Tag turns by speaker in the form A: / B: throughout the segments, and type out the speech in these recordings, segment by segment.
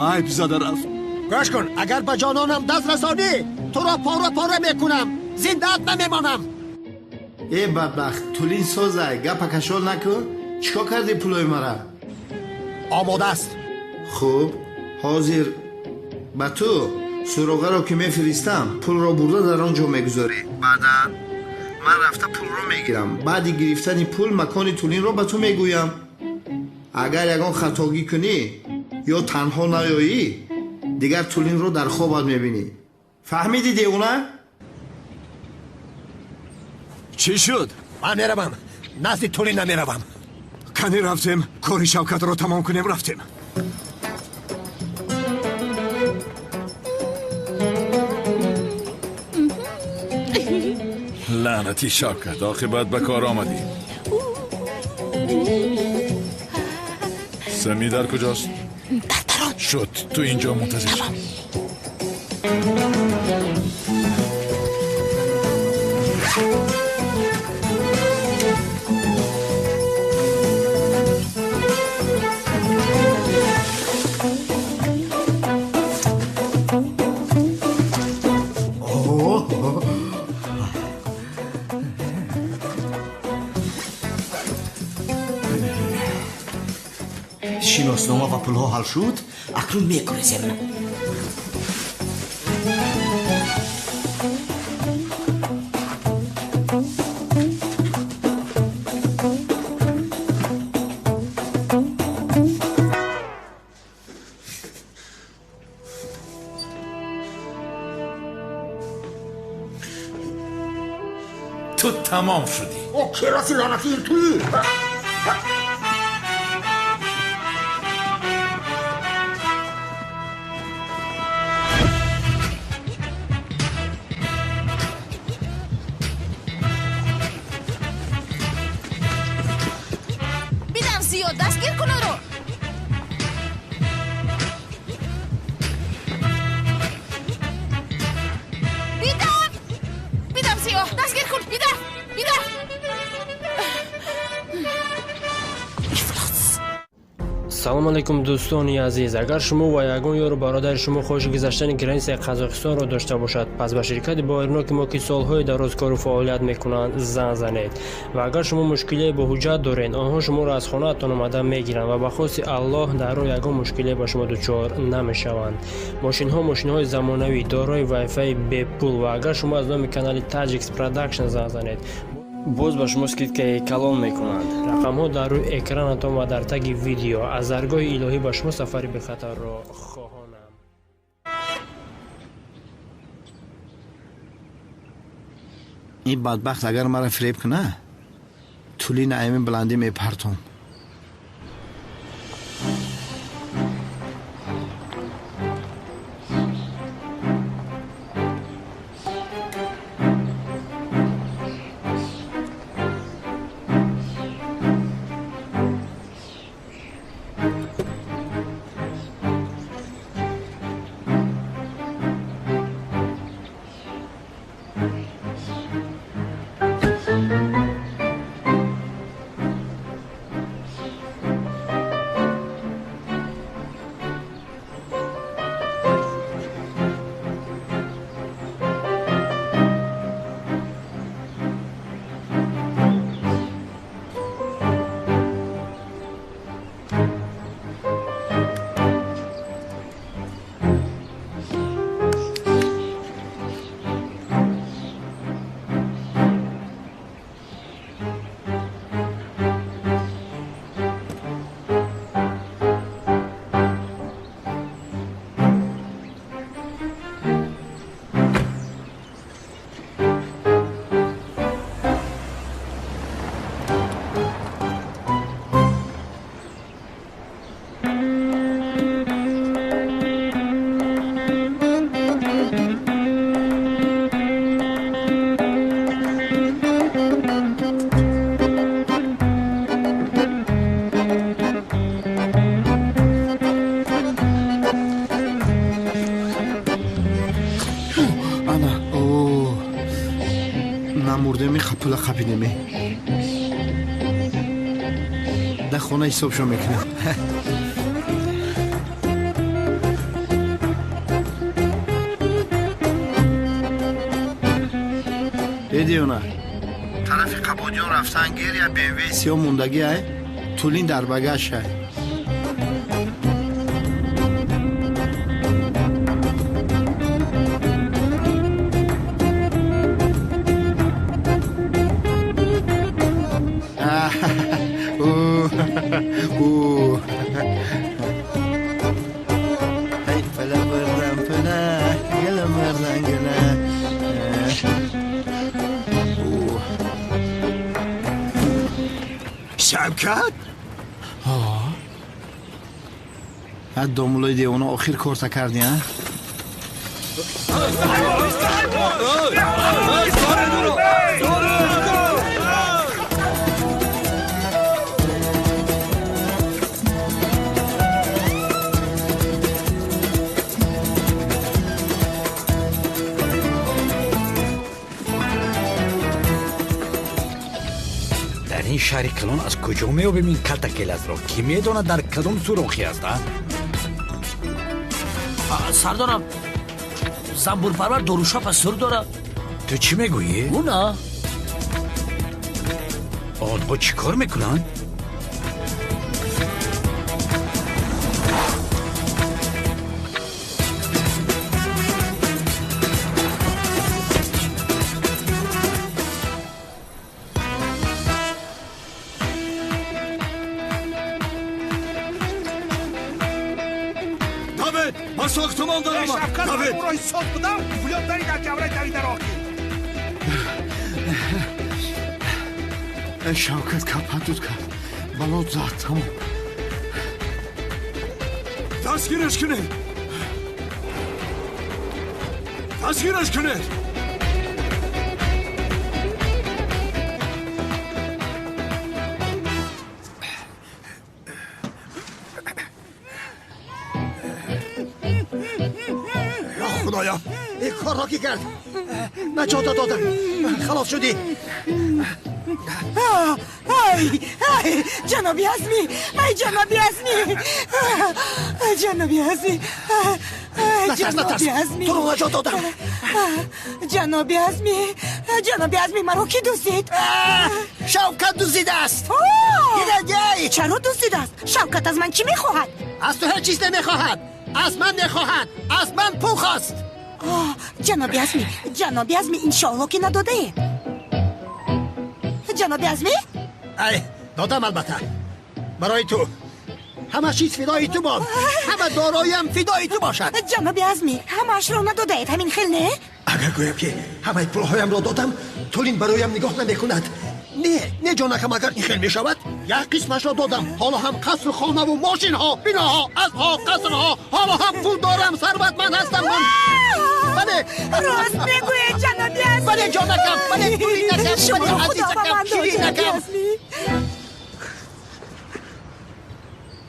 A: ای پیزاده رفت.
B: گوش کن، اگر به جانانم دست رسانی تو را پاره پاره میکنم، زنده‌ات نمیمانم.
C: ای بدبخت تولین سازه گپا کشال نکن. چیکار کردی پولای مرا؟
B: آماده است.
C: خوب حاضر با تو سراغه را که میفرستم پول را برده در آنجا میگذاری. بعدا من رفته پول را میگیرم. بعد گرفتن پول مکان تولین را به تو میگویم. اگر یگان خطاگی کنی یا تنها نیایی دیگر تولین رو در خوابت میبینی. فهمیدی دیونه؟
A: چی شد؟
B: من میروم، نزد تولین نمیروم.
A: کنی رفتیم کاری شوکت رو تمام کنیم رفتیم.
D: لعنتی شوکت عاقبت به کار آمدی. سمی در کجاست؟
E: در
D: شد تو اینجا منتظر شد.
B: شناسنامه و پولها حل شد، اکنون میگریزیم.
D: تو تمام شدی.
B: او کی راسی لعنتی توی؟
E: بیدم زیاد دستگیر کن رو. بیدم زیاد دستگیر کن. بیدم
F: салом алейкум дӯстони азиз, агар шумо ва ягон ёру бародари шумо хоҳиши гузаштани границаи Қазоқистонро дошта бошад, пас ба ширкати боирноки мо ки солҳои дароз кору фаъолият мекунанд зан занед. ва агар шумо мушкилие бо ҳуҷҷат доред, онҳо шуморо аз хонаатон омада мегиранд ва ба хости Аллоҳ дар роҳ ягон мушкилие ба шумо дучор намешаванд. Мошинҳои замонавӣ дорои вайфаи бепул ва агар шумо аз номи канали Tajix Production зан занед, боз ба шумо скидкаи калон мекунанд. рақамҳо дар рӯи экранатон ва дар таги видео. аз даргоҳи илоҳӣ ба шумо сафари бехатарро хоҳонам.
C: این بدبخت اگر مرا فریب کنه تولین ایمن بلندی میپرتم. پول خبینمی در خونه حساب شو میکنم. میدیونه طرف قبادیان رفتن گیر یا BMW سیاه موندگی های تولین در بگش های
A: شبکت؟
C: هد دامولای دیوانه آخر کارتا کردی ها؟
G: در این شهر کلان از کجا میابیم این کلتکل از را؟ کی میداند در کدام سوراخی است؟
H: سردارم زنبور پرور دروشا پس سر داره.
G: تو چی میگویی؟
H: اونا
G: آنها چی کار میکنن؟
A: من ساختمان دارم داوید
C: شوکت کپدود کرد بلاد زد تمام
A: دستگیرش کنید دستگیرش کنید
B: خدایا این کار را کی کرد نجات دادم خلاص شدی
I: ای جنابی ازمی ای جنابی ازمی جنابی ازمی جنابی ازمی
B: تو رو نجات دادم
I: جنابی ازمی مرا کی دوستید
B: شوکت دوزیده است گیرگی
I: چرا دوستید است شوکت از من چی میخواهد
B: از تو هر چیز نمیخواهد از من نخواهد از من پول خواست
I: جنابی ازمی این شاهو که نداده جنابی ازمی
B: ای دادم البته برای تو همه چیز فدای تو باد همه دارایم فدای تو باشد
I: جنابی ازمی همه‌اش را نداده اید همین خیل نه
B: اگر گویم که همه پولهایم را دادم تولین برایم نگاه نمیکند نه جانکم اگر این خیل میشود یک قسمش را دادم حالا هم قصر خانه و ماشین ها بیناها ازها قصر ها حالا هم پول دارم ثروتمند هستم من بله
I: راست میگوید جنابی ازمی
B: بله جانکم بله پولینکم
I: شما
B: بله
I: خدا
B: عزیزکم
I: بمند جنابی
B: شیرینکم
I: ازمی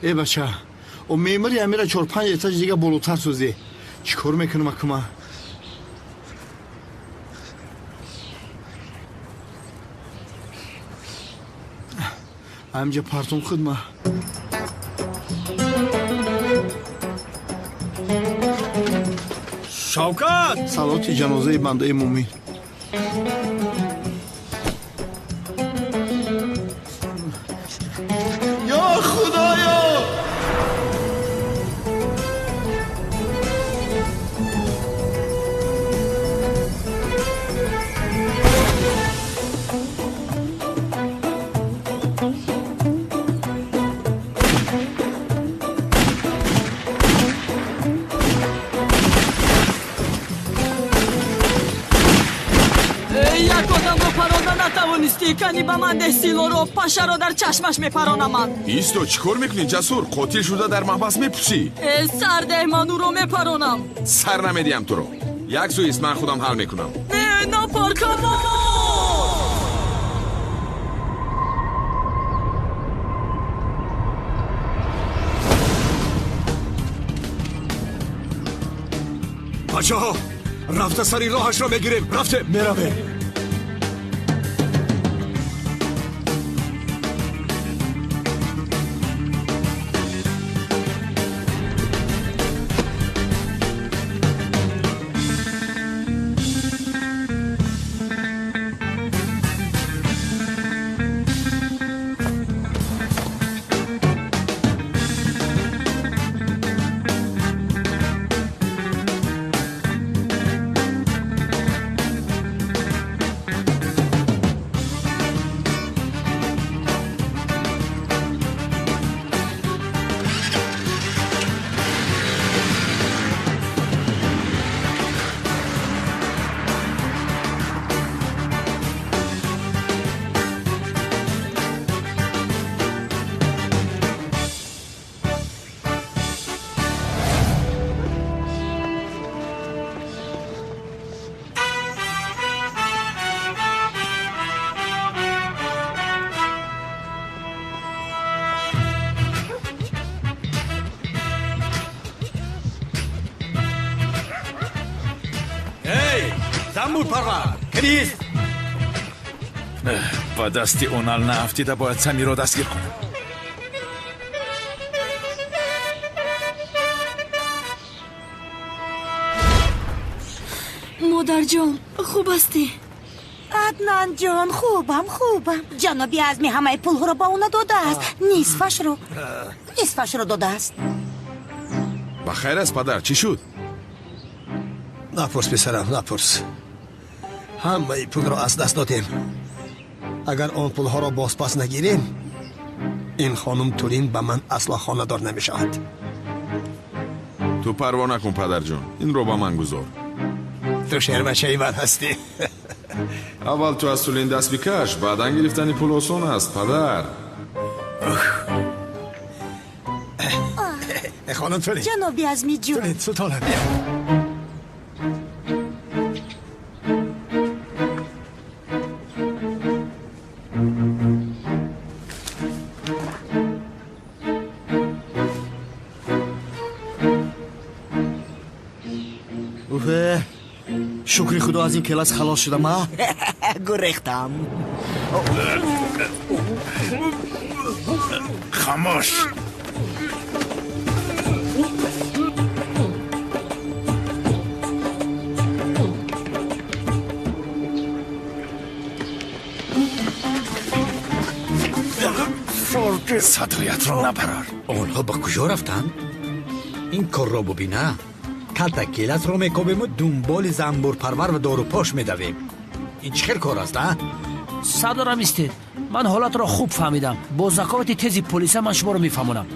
C: ای بچه و میمری امیره 4-5 اتاج دیگه بالاتر سوزی چی کار میکنم اکما همجا پارتون خودما
A: شوکت
C: صلاتی جنازه بنده مومین یا خدایا
H: یک آدم رو پرانده نتوانستی کنی به من ده سیلو رو پشه رو در چشمش میپرانم
D: ایستو چیکار میکنی جسور قاتل شده در محبس میپوسی
H: سرده من او رو میپرانم
D: سر نمیدیم تو رو یک سو ایست من خودم حل میکنم
H: نه نپارکم
A: بچه ها رفته سری راهش را بگیریم رفته میروه
G: زنبور پرور کلیست
D: با دستی اونال نفتیده باید سمی رو دستگیر کنم.
H: مادر جان خوب هستی؟
I: عدنان جان خوبم جنابی عزمی همه پول رو با اونا داده است نصفش رو داده است
D: بخیر است پدر چی شد؟
B: نپرس پسرم نپرس همه پول رو از دست دادیم اگر آن پول ها را باز پس نگیریم این خانم تولین به من اصلا خانه دار نمی شود
D: تو پروا نکن پدر جان این رو با من گذار
B: تو شهر بچه من هستی
D: اول تو از تولین دست بکش بعدا گرفتنی پول آسان است پدر
B: خانم تولین
I: جنابی عزمی جون
B: تولین سلطانم بیا
G: شکری خدا از این کلاس خلاص شدم ها
I: گریختم
D: خاموش صدایت رو نبرار
G: آنها با کجا رفتن؟ این کار را ببینه کلتا کلاس رو میکوبیم و دنبال زنبور پرور و دارو پاش میدویم این چه کار است ها؟
J: صدرم استید من حالت را خوب فهمیدم با ذکاوت تیزی پلیس من شما رو میفهمونم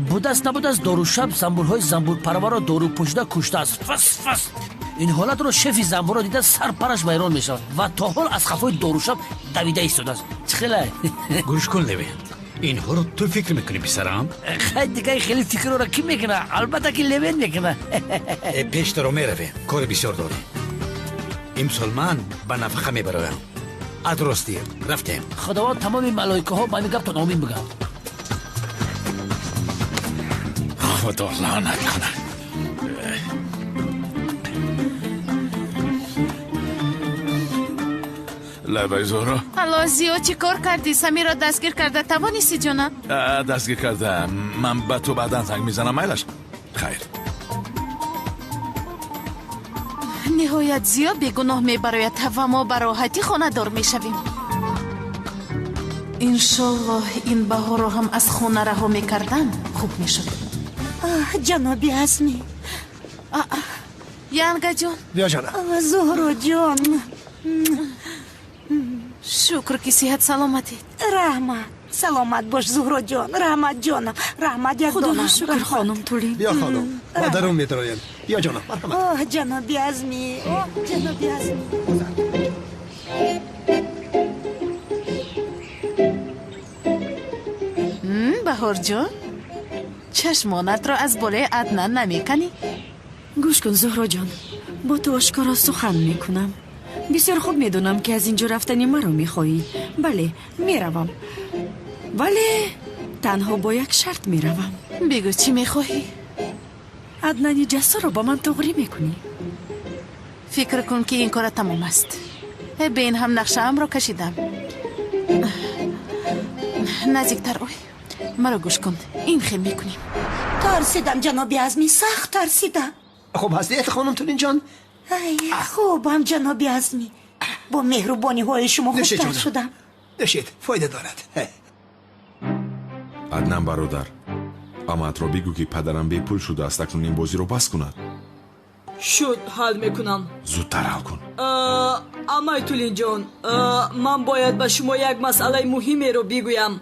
J: بوده است نبوده است دارو شب زنبورهای زنبور پرور را دارو پوشیده کشته است فس این حالت رو شفی زنبور را دیده سر پرش ویران میشود و تا حال از خفای دارو شب دویده ایستاده است چخله
G: گوش کن لوین اینها رو تو فکر میکنی پسرم؟
J: دیگه خیلی فکر رو کی میکنه البته که لوین میکنه
G: پیش رو میرویم کار بسیار داره امسال من به نفقه میبرایم ادرستی رفتیم
J: خداوند تمام ملائکه ها با میگفت تا آمین بگن
D: خدا لعنت کنه لبای زهرا
E: حالا زیو چی کار کردی؟ سمی را دستگیر کرده توانیستی جانا؟
D: دستگیر کرده من به تو بعدا زنگ میزنم میلش خیر
E: نهایت زیو بیگناه میبراید و ما براحتی خانه دار میشویم انشالله این بهار رو هم از خانه رها میکردن خوب میشد
I: جنابی عزمی
E: ینگا جان
B: بیا جانم
I: زهرا جان
E: شکر که صحت سلامتی
I: رحمت سلامت باش زهرا جان رحمت جانم رحمت یک
H: خدا
I: دانم
H: را شکر خانم تولین
B: بیا خانم ما درون میدرویم بیا جانم مرحمت
I: جنابی عزمی جنابی عزمی
E: بهار جان چشمانت را از بالای عدنان نمیکنی؟
H: گوش کن زهرا جان با تو آشکارا سخن میکنم بسیار خوب میدونم که از اینجا رفتنی مرا میخواهی بله میروم ولی تنها با یک شرط میروم
E: بگو چی میخواهی؟
H: عدنانی جسور رو با من تغری میکنی
E: فکر کن که این کار تمام است به این هم نقشه هم را کشیدم نزدیکتر اوی مرا گوش کن این خیلی میکنیم
I: ترسیدم جنابی عزمی سخت ترسیدم
B: خوب هستی خانم تولین جان
I: خوبم جنابی عزمی با مهربانی های شما خوبتر شدم
B: نشید فایده دارد
D: عدنان برادر امت را بگو که پدرم بی پول شده است اکنون این بازی رو بس کند
H: شد حل میکنم
D: زودتر حل کن
H: امای تولین جان من باید به شما یک مسئله مهمی رو بگویم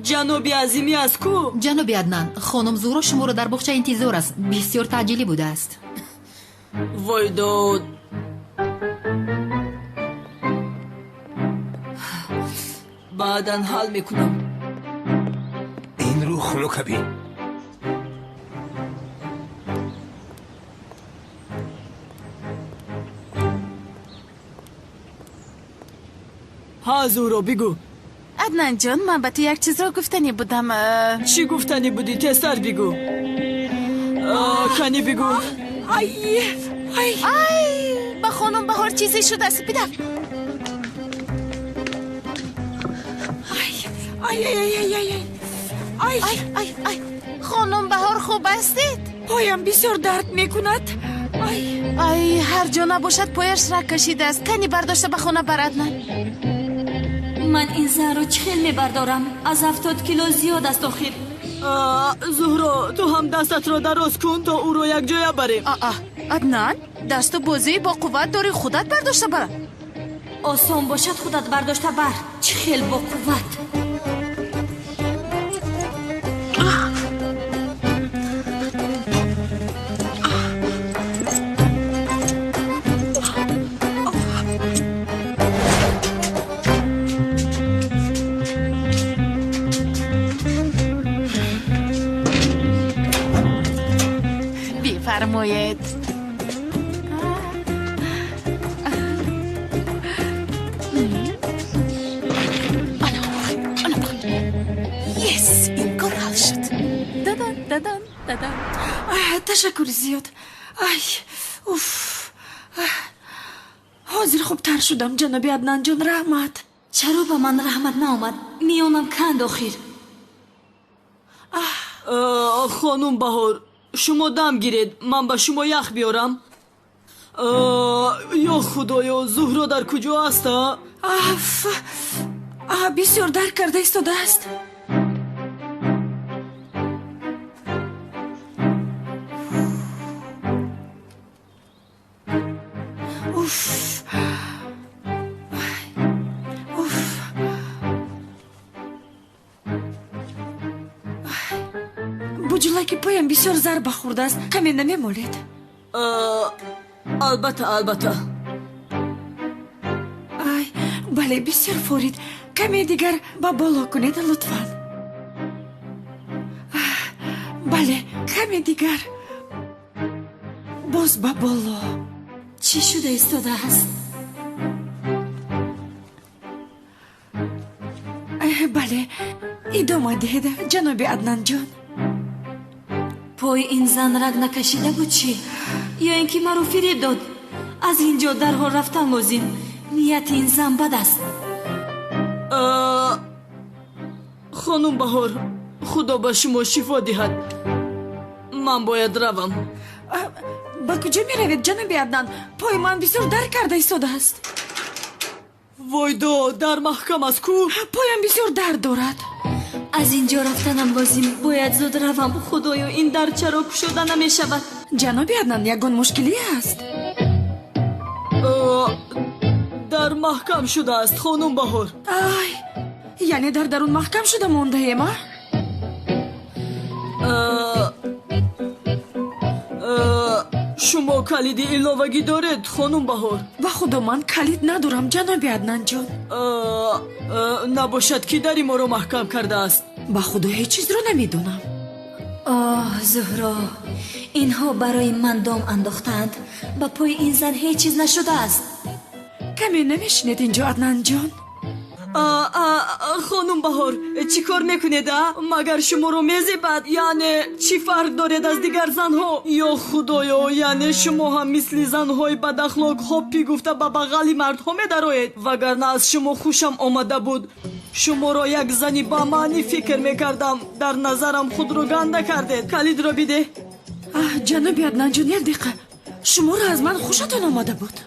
H: جنابی عظیمی از کو؟
K: جنابی عدنان خانم زهرا شما رو در باغچه انتظار است بسیار تعجیلی بوده است
H: وای داد بعداً حل میکنم
B: این رو خلو کبی
H: ها زهرا بگو
E: عدنان جان من به تو یک چیز را گفتنی بودم
H: چی گفتنی بودی تستر بگو کنی بگو
E: ای با خانم بهار چیزی شده است. بدو. ای خانم بهار خوب هستید؟
H: پایم بسیار درد میکند.
E: ای هر جا نباشد پایش را کشیده است. کنی برداشته به خانه بردن.
L: من این زن رو چخیل میبردارم. از 70 کیلو زیاد است آخر.
M: زهرا تو هم دستت را دراز کن تا او رو یک جای بریم.
E: عدنان دست و بازی با قوت داری خودت برداشته بر.
L: آسان باشد خودت برداشته بر. چخیل با قوت.
E: فرمایید. یس این کار حل شد. دادن
H: تشکر زیاد. حاضر خوب تر شدم جناب عدنان جان. رحمت.
L: چرا به من رحمت نامد؟ میانم کند آخر.
M: خانم بهار شما دم گیرید. من به شما یخ بیارم. یا خدایا زهرا در کجا است؟
H: بسیار درد کرده ایستاده است. بوجلکی پایم بسیار ضربه خورده است. کمی نمیمالید؟
M: البته.
H: بله بسیار فورید. کمی دیگر با بالا کنید لطفا. بله کمی دیگر. باز با بالا.
L: چی شده ایستاده است؟
H: بله ادامه دهید جناب عدنان جان.
L: پای این زن رگ نکشیده بود چی؟ یا اینکه مرا فریب داد؟ از اینجا درها رفتن گزین. نیت این زن بد است.
M: خانم بهار خدا به شما شفا دهد. من باید روم.
H: با کجا می روید جناب عدنان؟ پای من بسیار درد کرده ایستاده است.
M: وایدا در محکم است کو؟
H: پایم بسیار درد دارد.
L: از اینجا رفتنم لازم. باید زود روم. خدایا این در چرا گشوده نمی شود؟
H: جناب عدنان یگان مشکلی است.
M: در محکم شده است خانم بهار.
H: یعنی در درون محکم شده مونده ایم؟
M: شما کلید ایلاوگی دارید خانم بهار؟
H: و خدا من کلید ندارم جناب عدنان جان.
M: نباشد که دری ما رو محکم کرده است؟
H: با خدا هیچ چیز رو نمیدونم.
L: زهرا اینها برای من دام انداختند. با پای این زن هیچ چیز نشده است.
H: کمی نمیشنید اینجا عدنان جان؟
M: خانم بهار چی کار میکنید؟ مگر شما رو میزیبد؟ یعنی چی فرق دارید از دیگر زنها؟ یا خدایا یعنی شما هم مثل زنهای بد اخلاق هاپی گفته به بغل مردها میدرایید؟ وگرنه از شما خوشم آمده بود. شما را یک زنی با معنی فکر میکردم. در نظرم خود رو گنده کردید. کلید را بیده.
H: جناب عدنان جان یک دقیقه. شما را از من خوشتان آمده بود؟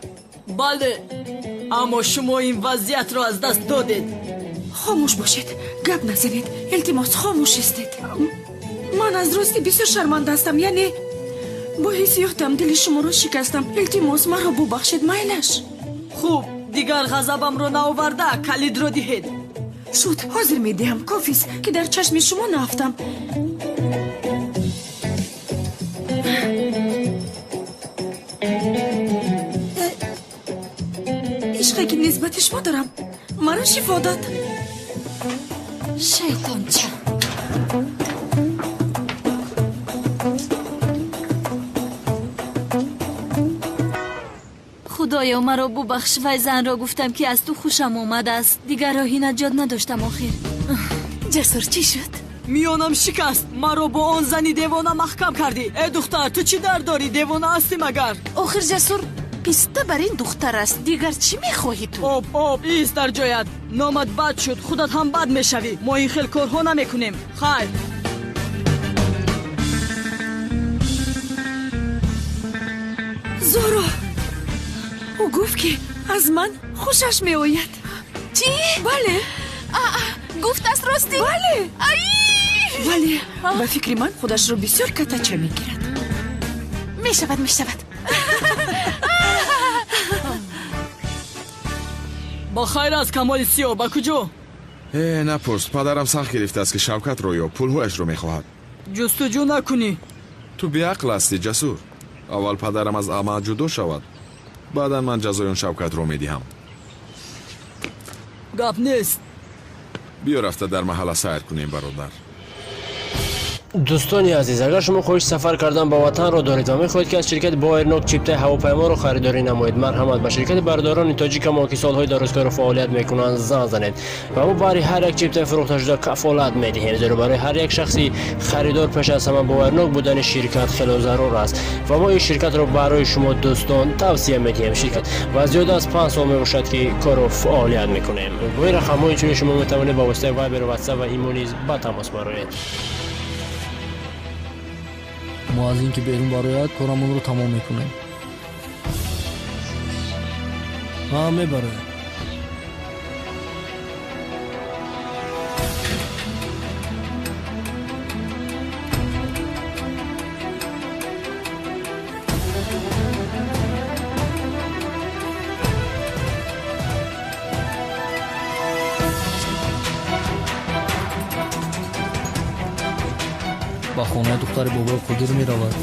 M: بله اما شما این وضعیت را از دست دادید.
H: خاموش باشید. گپ نزنید. التماس خاموش استید. من از راستی بسیار شرمنده هستم. یعنی با حسیاتم دل شما رو شکستم. التماس مرا ببخشید میلش.
M: خوب دیگر غضبم رو نآورده کلید رو دهید.
H: شد حاضر میدهم. کافیست که در چشم شما نافتم. عشقی که نسبت شما دارم مرا شفا داد.
L: شیطان چه خدایا مرا ببخش. و زن را گفتم که از تو خوشم آمده است. دیگر راهی نجات نداشتم آخر.
E: جسور چی شد؟
M: میانم شکست. مرا با آن زنی دیوانه محکم کردی. ای دختر تو چی در داری؟ دیوانه هستی مگر؟
E: آخر جسور писта бар ин духтар аст. Дигар чӣ мехоҳӣ ту?
M: об ист дар ҷоят. номат бад шуд, худат ҳам бад мешавӣ. мо ин хел корҳо намекунем. хайр.
H: зоро ӯ гуфт ки аз ман хушаш меояд.
E: Чӣ?
H: Бале.
E: гуфтааст ростӣ?
H: Бале.
E: Вале
H: ба фикри ман худашро бисёр катача мегирад.
E: Мешавад.
M: ба хайр аст камоли сиёҳ, ба куҷо?
D: напурс, падарам сахт гирифтааст ки Шавкатро ё пулҳояшро мехоҳад.
M: ҷустуҷӯ накунӣ.
D: ту беақл ҳастӣ, ҷасур. аввал падарам аз Аҳмад ҷудо шавад, баъдан ман ҷазои он Шавкатро медиҳам.
M: гап нест.
D: биё рафта дар маҳалла сайр кунем, бародар.
F: дӯстони азиз, агар шумо хоҳиш сафар кардан ба ватанро доред ва мехоҳед ки аз ширкати Боернок чиптаи ҳавопайморо харидорӣ намоед, марҳамат, ба ширкати бардорони тоҷикамо ки солҳои дарозкору фаъолият мекунанд занг занед ва мо баҳри ҳар як чиптаи фурӯхташуда кафолат медиҳем, зеро барои ҳар як шахси харидор пеш аз ҳама Боернок будани ширкат хело зарур аст ва мо ин ширкатро барои шумо дӯстон тавсия медиҳем. Ширкат ва зиёда аз 5 сол мебошад ки кору фаъолият мекунем. бо ин рақамҳои чунин шумо метавонед ба воситаи Вайбер, WhatsApp ва имо низ ба тамос бароед.
N: мо аз ин ки берун барояд корамонро тамом мекунем. мебарояд. ба хонаи духтари бобои Қодир меравад.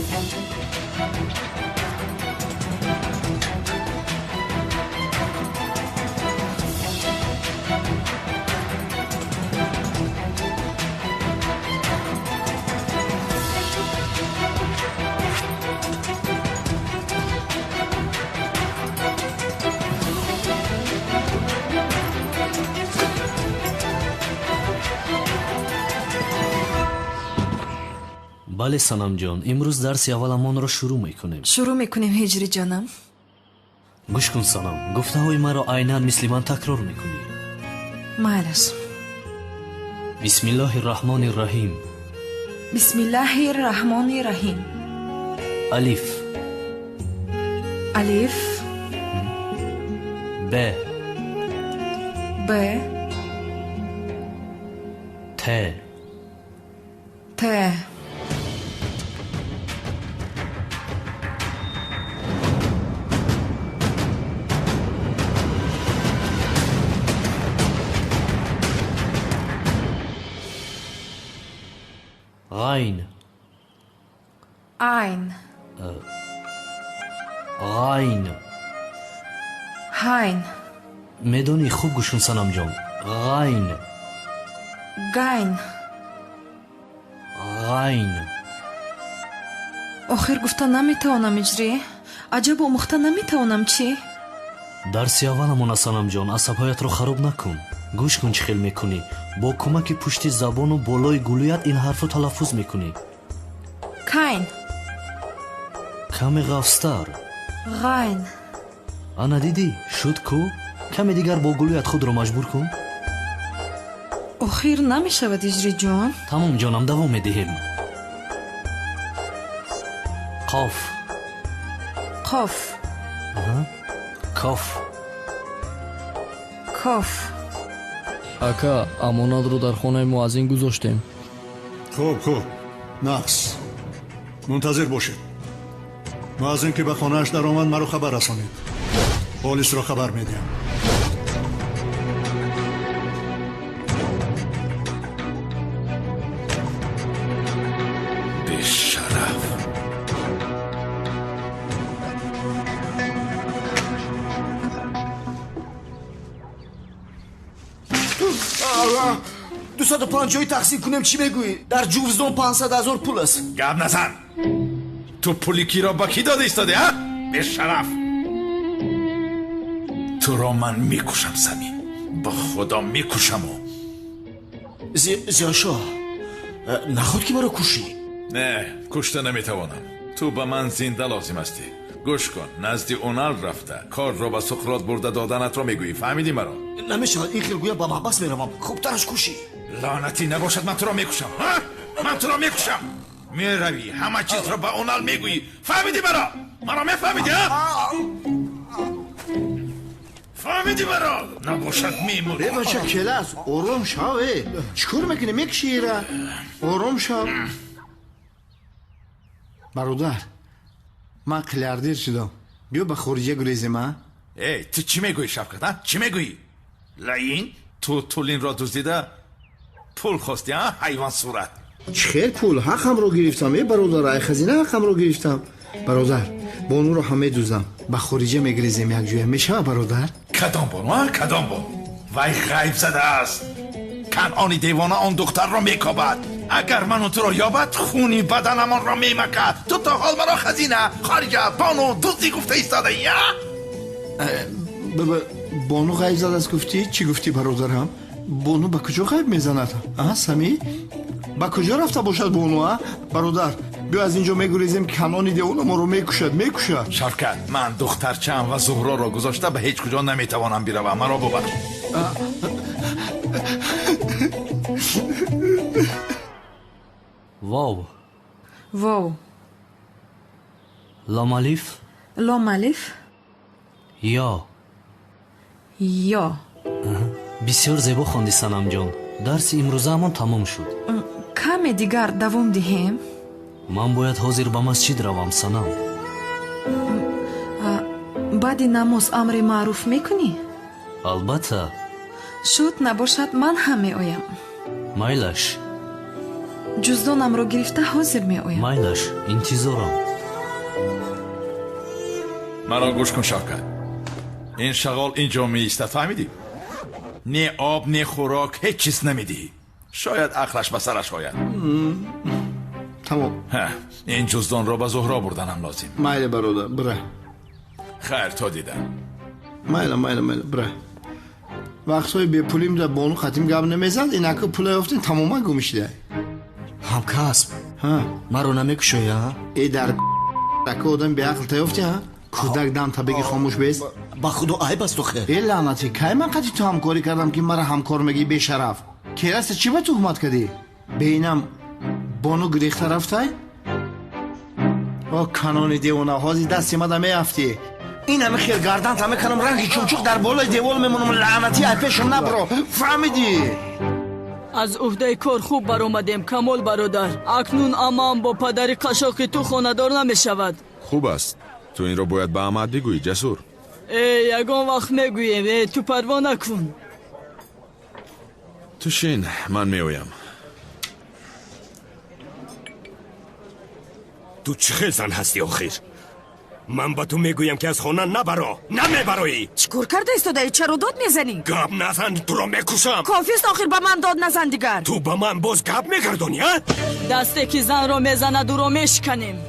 J: бале санамҷон, имрӯз дарси авваламонро шурӯъ мекунем.
H: ҳиҷри ҷонам.
J: гӯш кун санам, гуфтаҳои маро айнан мисли ман такрор мекунӣ.
H: майлаш.
J: бисмиллоҳи раҳмони раҳим.
H: бисмиллаҳи раҳмони раҳим.
J: алиф.
H: алиф.
J: б.
H: б.
J: т.
H: ت.
J: غین.
H: عین.
J: غین.
H: هین.
J: медонӣ хуб гӯш кун санамҷон. غین.
H: гайн.
J: غین.
H: охир гуфта наметавонам иҷрӣ? аҷаб омӯхта наметавонам чӣ?
J: дарси авваламон аст санамҷон, асабҳоятро хароб накун. гӯш кун чӣ хел мекунӣ. бо кӯмаки пушти забону болои гулӯят ин ҳарфро талаффуз мекунӣ.
H: кайн.
J: каме ғафстар.
H: ғайн.
J: ана дидӣ шуд кӯ. каме дигар бо гулӯят худро маҷбур кун.
H: охир намешавад иҷрӣ ҷон?
J: тамом ҷонам, давом медиҳем. қоф.
H: қоф.
J: коф.
H: коф.
N: ака, амонатро дар хонаи муаззин гузоштем.
A: хуб нақс мунтазир бошед. муаззин ки ба хонааш даромад маро хабар расонед. полисро хабар медиҳам.
D: бешараф.
C: дусаду панҷоҳи тақсим кунем чӣ мегӯӣ? дар ҷувздон 500 000 пул аст.
D: гап назан. ту пули киро ба ки дода истоди, а? бешараф. туро ман мекушам сами. ба худо мекушаму.
C: зиёшоҳ, наход ки маро кушӣ.
D: не, кушта наметавонам. ту ба ман зинда лозим ҳастӣ.
O: گوش کن نزدی اونال رفته کار رو با سقراط برده دادنت رو میگویی فهمیدی مرا؟
B: نمیشود این خیلگویا با محبس میروم خوبترش کوشی
O: لعنتی نباشد من تو را میکشم من تو را میکشم میروی همه چیز رو با اونال میگویی فهمیدی مرا میفهمیدی فهمیدی مرا نباشد میمونی
C: بچه کلاس آروم شو چیکار میکنی میکشی را آروم شو برادر من قلیاردیر شدم بیا به خروجی گریزیم
O: ای تو چی میگویی شفقت چی میگویی لعین تو طولین را دزدیده پول خواستی حیوان صورت
C: چخیر پول حقم رو گرفتم برادر ای خزینه حقم رو گرفتم برادر بانو رو همه دوزم به خروجی میگریزیم یک جوی میشه برادر
O: کدام بانو کدام بانو وای غیب زده است کنعانی دیوانه آن دختر را میکابد اگر من تو را یابد خونی بدنمان را میمکد تو تا حال مرا خزینه خارجه بانو دزدی گفته ایستاده یا
C: بانو غیب زده است گفتی چی گفتی برادرم بانو به کجا غیب میزند سمی به کجا رفته باشد بانو برادر بیا از اینجا میگریزیم کنانی دیوانه ما رو میکشد
O: شفقت من دخترچم و زهرا را گذاشته به هیچ کجا نمیتوانم بروم مرا ببخش
N: واو لام الف یا
P: بسیار زیبا خوندی سنم جان درس امروزهمان تمام شد
N: کمی دیگر دوام دهیم
P: من باید حاضر به مسجد روم سنم
N: بعد نماز امر معروف میکنی؟
P: البته
N: شد نباشد من هم میآیم
P: مایلش
N: جزدانم رو گرفته حاضر میآیم
P: مایلش انتظارم
O: مرا گوش کن شفقت این شغال اینجا میایستد فهمیدی نه آب نه خوراک هیچ چیز نمیدی شاید عقلش به سرش آید
C: تمام
O: این جزدان را به زهرا بردنم لازم
C: مایل برادر بره
O: خیر تا دیدم
C: مایل بره وقتهای به پولیم در بانو ختم گم نمیزد این اکا پول یافتین تماما گمشیده
B: هم کسب مرا نمیکشوی
C: ای در اکا آدم به عقل تیافتی کودک دم تا بگی خاموش بیست
B: با خدا عیب است تو خیر
C: ای لعنتی که من قدی تو همکاری کردم که مرا همکار میگی بی شرف که راست چی به تهمت کردی بینم بانو گریخته رفته کنانی دیوانه هازی دستی مده میافتی این همه خیر گردن تا میکنم رنگی چوچوک در بالای دیوال میمونم لعنتی ای پیشم نبرو فهمیدی
M: از عهده کار خوب برآمدیم کمال برادر اکنون امام با پدر قشاقی تو خانه‌دار نمیشود
D: خوب است تو این رو باید به احمد بگویی جسور
M: یگان وقت میگوییم تو پروا نکن
D: تو شین من میویم
Q: تو چه زن هستی آخر من با تو میگویم که از خانه نبرو نمیبروی
H: چیکار کرده ایستاده چرا داد میزنی
Q: گپ نزن تو را میکشم
H: کافیست آخر با من داد نزن دیگر
Q: تو با من باز گپ میگردونی
M: دسته که زن را میزند او را میشکنیم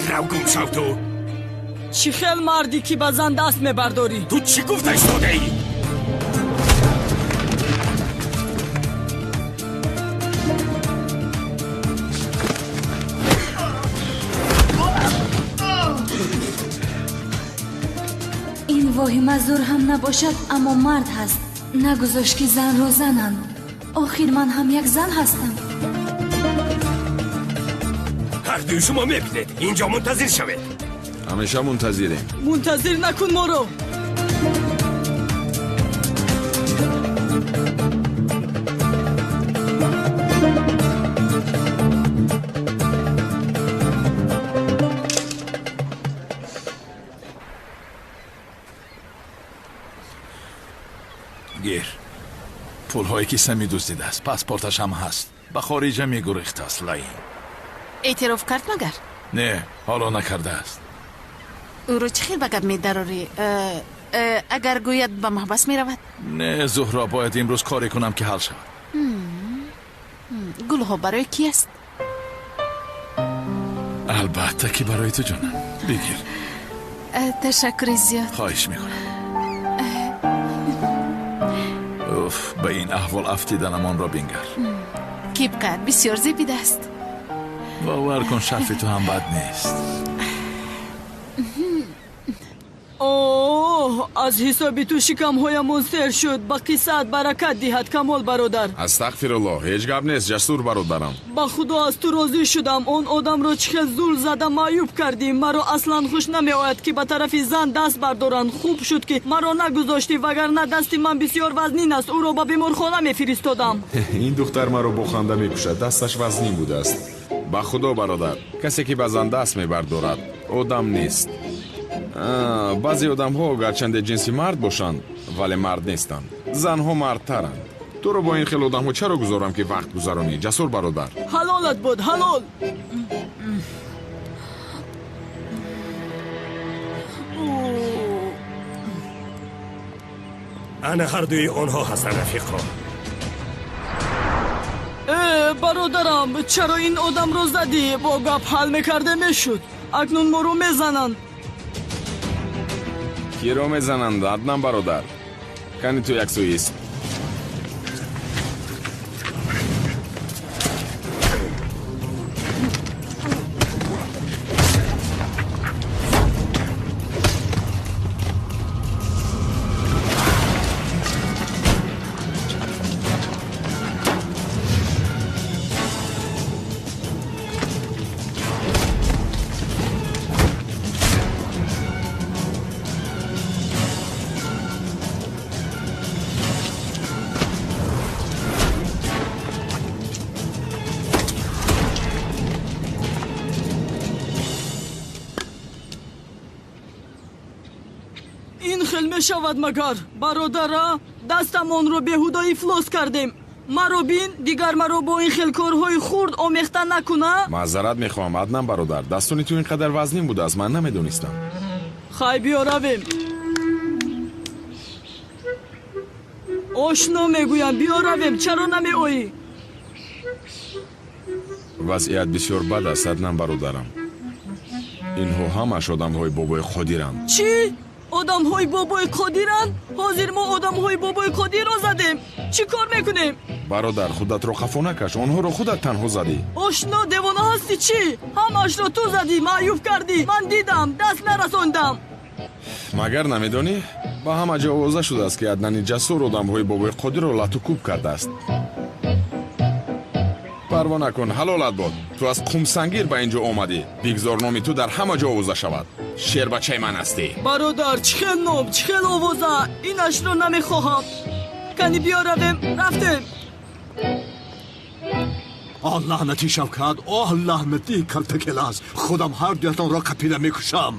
Q: رو گم شو تو
M: چی خیل مردی که به زن دست میبرداری
Q: تو چی گفته ایستاده ای
L: این واهی مزدور هم نباشد اما مرد هست نگذاشت که زن را زنند آخر من هم یک زن هستم
Q: هر دوی شما میبینید اینجا منتظر شوید
D: همیشه منتظریم
M: منتظر نکن ما رو
O: گیر پول هایی که سمی دزدیده است پاسپورتش هم هست به خارجه میگریخته است لعین
E: اعتراف کرد مگر؟
O: نه حالا نکرده است
E: او رو چه خیل بگب میدراری اگر گوید به محبس میرود؟
O: نه زهرا باید امروز کاری کنم که حل شود
E: گل ها برای کی است؟
O: البته که برای تو جانم بگیر
E: تشکر زیاد
O: خواهش میکنم اوف به این احوال افتیدنمان را بینگر
E: کیپ کرد بسیار زیبیده است
O: باور کن شرف تو هم بد نیست
M: اوه از حسابی تو شکمهایمون سر شد. با قصت برکت دهد کمال برادر.
D: астағфируллоҳ, ҳеҷ гап нест ҷасур бародарам.
M: با خدا از تو راضی شدم. اون آدم رو چقدر زول زده معیوب کردی. مرا اصلا خوش نمی آید که به طرف زن دست بردارن. خوب شد که مرا نگذاشتی، وگرنه دست من بسیار وزنین است. او رو به بیمارخانه میفرستادم.
D: ин духтар маро бо ханда мекушад, дасташ вазнин будааст. ба худо бародар, касе ки ба зан даст мебардорад одам нест. баъзе одамҳо гарчанде ҷинси мард бошанд, вале мард нестанд. занҳо мардтаранд. туро бо ин хел одамҳо чаро гузорам ки вақт гузаронӣ, ҷасур бародар?
M: حلالت بود حلال.
Q: انا هر دوی آنها هستند رفیقا.
M: برادرم چرا این آدم رو زدی؟ با گپ حل میکرده میشد. اکنون ما رو میزنند.
D: киро мезананд, аднам бародар? кани ту яксӯист.
M: این خیلی می شود مگر برادر؟ دستمون رو بهودا افلاس کردیم. مرو بین دیگر مرو با این خیل کارهای خورد آمیخته نکنه.
D: маъзарат мехоҳам аднам бародар, дастуни ту ин қадар вазнин будааст, ман намедонистам.
M: خای بیا رویم. آشنا میگویم بیا رویم. چرا نمی آیی؟
D: вазъият бисёр бад аст аднам бародарам. инҳо ҳамаш одамҳои бобои қодиранд.
M: چی؟ آدم های بابای قادرن؟ حاضر ما آدم های بابای قادر را زدیم. چی کار میکنیم؟
D: бародар, худатро хафо накаш, онҳоро худат танҳо задӣ.
M: آشنا دیوانه هستی چی؟ همش را تو زدی، معیوب کردی. من دیدم، دست نرساندم.
D: магар намедонӣ? ба ҳама ҷо овоза шудааст ки аднани ҷасур одамҳои бобои қодирро латукуб кардааст. парво накун, ҳалолат бод. ту аз қумсангир ба ин ҷо омадӣ. бигзор номи ту дар ҳама ҷо овоза шавад. шербачаи ман ҳастӣ.
M: برادر چخیل نام، چخیل آوازه. اینش رو نمیخواهم. کنی بیا رویم. رفتیم.
B: آه لعنتی شوکت. آه لعنتی کلتکلاز. خودم هر دویتان را کپیده میکشم.